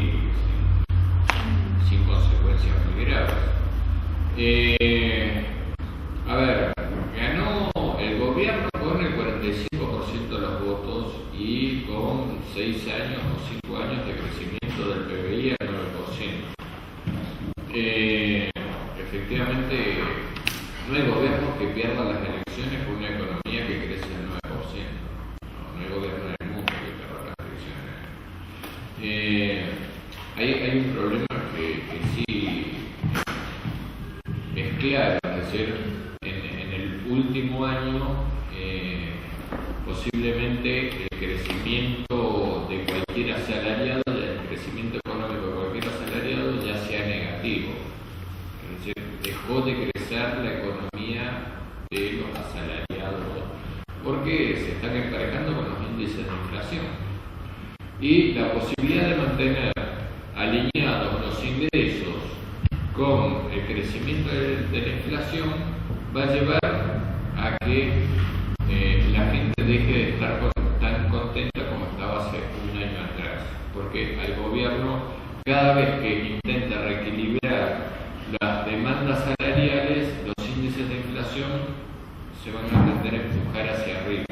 Speaker 2: sin consecuencias muy graves. A ver, ganó el gobierno con el 45% de los votos y con 6 años o 5 años de crecimiento del PBI al 9%. Efectivamente, no hay gobierno que pierda las elecciones con una economía que crece al 9%. No hay gobierno en el mundo que pierda las elecciones. Hay un problema que sí es claro, es decir, en el último año posiblemente el crecimiento de cualquier asalariado, el crecimiento económico de cualquier asalariado ya sea negativo. Es decir, dejó de crecer la economía y la posibilidad de mantener alineados los ingresos con el crecimiento de la inflación va a llevar a que la gente deje de estar tan contenta como estaba hace un año atrás, porque al gobierno, cada vez que intenta reequilibrar las demandas salariales, los índices de inflación se van a tender a empujar hacia arriba.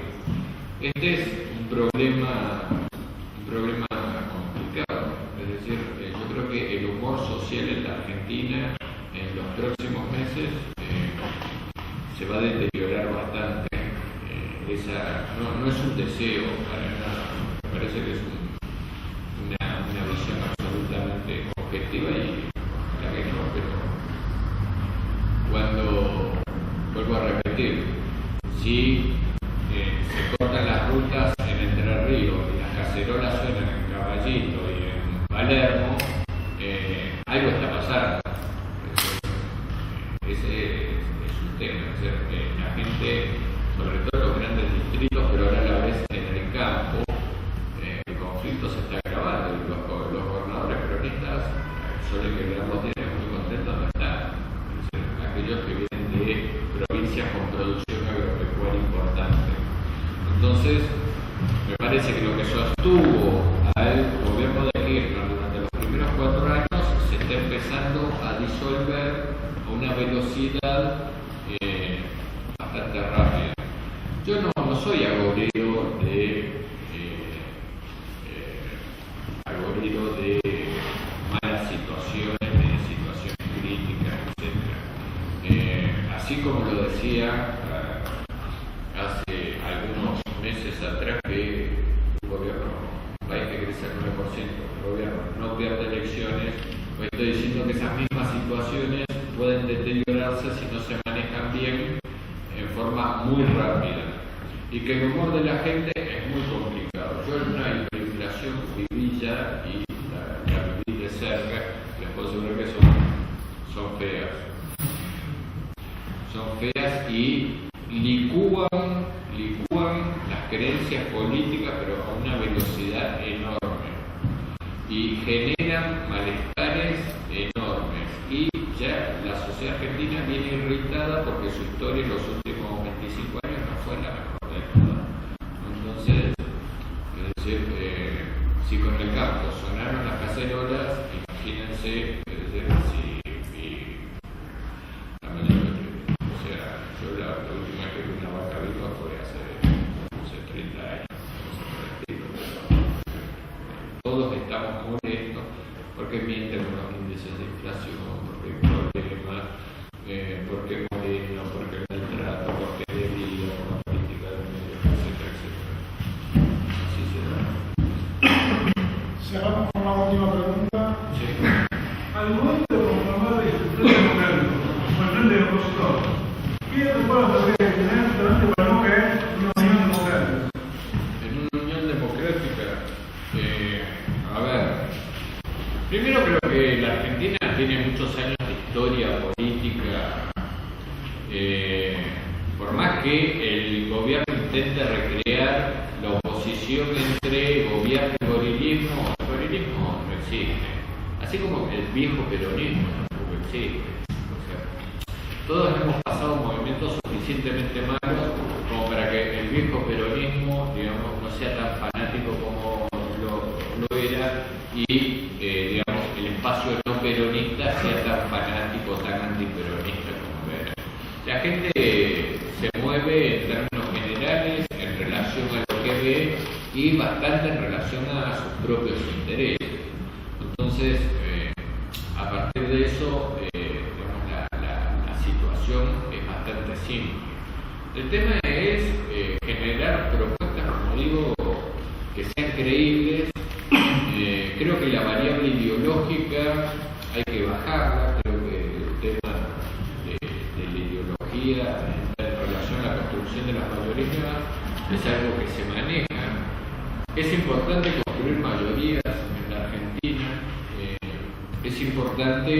Speaker 2: Este es un problema complicado, es decir, yo creo que el humor social en la Argentina en los próximos meses se va a deteriorar bastante. No es un deseo para nada, me parece que es una visión absolutamente objetiva y la que no, pero cuando, vuelvo a repetir, si se cortan las rutas en Entre Ríos y las cacerolas suenan en Caballito y en Palermo, algo está pasando. Ese es un tema, es decir, la gente, sobre todo en los grandes distritos, pero ahora a la vez en el campo, el conflicto se está agravando y los gobernadores peronistas suelen que veamos muy contentos no están. Es decir, aquellos que vienen de provincias con producción agropecuaria importante. Entonces, me parece que lo que sostuvo al gobierno de Kirchner durante los primeros 4 años se está empezando a disolver a una velocidad bastante rápida. Yo no soy agorero de malas situaciones, de situaciones críticas, etc. Así como lo decía hace algunos meses atrás que un gobierno, un país que crece al 9%, el gobierno no pierde elecciones, pues estoy diciendo que esas mismas situaciones pueden deteriorarse si no se manejan bien en forma muy rápida y que el humor de la gente es muy complicado. Yo en una hiperinflación viví ya y la viví de cerca, les puedo asegurar que son feas. Son feas y licúan las creencias políticas, pero a una velocidad enorme y generan malestares enormes, y ya la sociedad argentina viene irritada porque su historia en los últimos 25 años no fue la mejor de todas. Entonces, es decir, si con el campo sonaron las cacerolas, imagínense, es decir, la última vez que vi una vaca viva fue hace 30 años. Todos estamos molestos porque mienten con los índices de inflación, porque hay problemas, porque Moreno, porque el maltrato, porque el herido, por la política del medio, etcétera, etcétera. Así será.
Speaker 1: Cerramos con una última pregunta.
Speaker 2: Sí.
Speaker 7: Al momento de conformar el frente democrático, o el frente opositor, ¿qué recuerdos debe tener para no caer en una unión democrática?
Speaker 2: En una unión democrática, a ver, primero creo que la Argentina tiene muchos años de historia política, por más que el gobierno intente recrear la oposición entre gobierno y gorilismo, el gorilismo no existe, así como el viejo peronismo tampoco existe. O sea, todos hemos pasado movimientos suficientemente malos como para que el viejo peronismo, digamos, no sea tan fanático como lo era y, digamos, el espacio no peronista sea tan fanático, tan antiperonista como era. La gente se mueve en términos generales en relación a lo que ve y bastante en relación a sus propios intereses. Entonces, a partir de eso, digamos, la situación es bastante simple. El tema es generar propuestas, como digo, que sean creíbles. Creo que la variable ideológica hay que bajarla. Creo que el tema de la ideología en relación a la construcción de las mayorías es algo que se maneja. Es importante construir mayorías en la Argentina. Es importante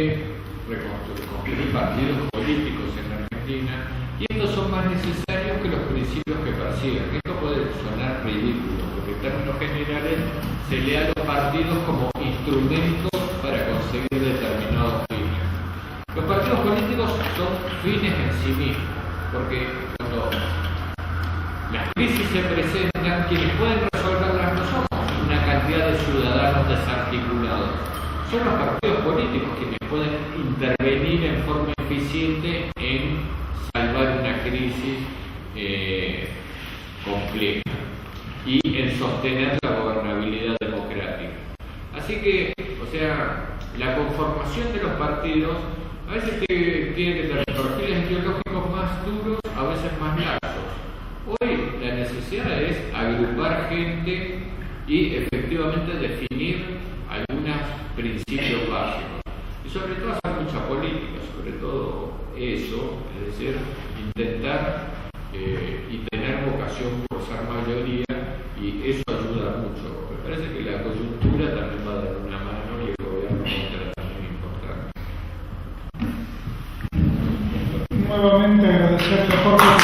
Speaker 2: construir partidos políticos en la Argentina, y estos son más necesarios que los principios que persiguen. Esto puede puede sonar ridículo, porque en términos generales se lee a los partidos como instrumentos para conseguir determinados fines. Los partidos políticos son fines en sí mismos, porque cuando las crisis se presentan, quienes pueden resolverlas no somos una cantidad de ciudadanos desarticulados, son los partidos políticos quienes pueden intervenir en forma eficiente en salvar una crisis compleja y en sostener la gobernabilidad democrática. Así que, o sea, la conformación de los partidos a veces tiene que tener perfiles ideológicos más duros, a veces más laxos. Hoy la necesidad es agrupar gente y efectivamente definir algunos principios básicos. Y sobre todo hacer mucha política, sobre todo eso, es decir, intentar y tener vocación por ser mayoría, y eso ayuda mucho. Me parece que la coyuntura también va a dar una mano y el gobierno muestra también importante.
Speaker 1: Nuevamente agradecerte, Jorge.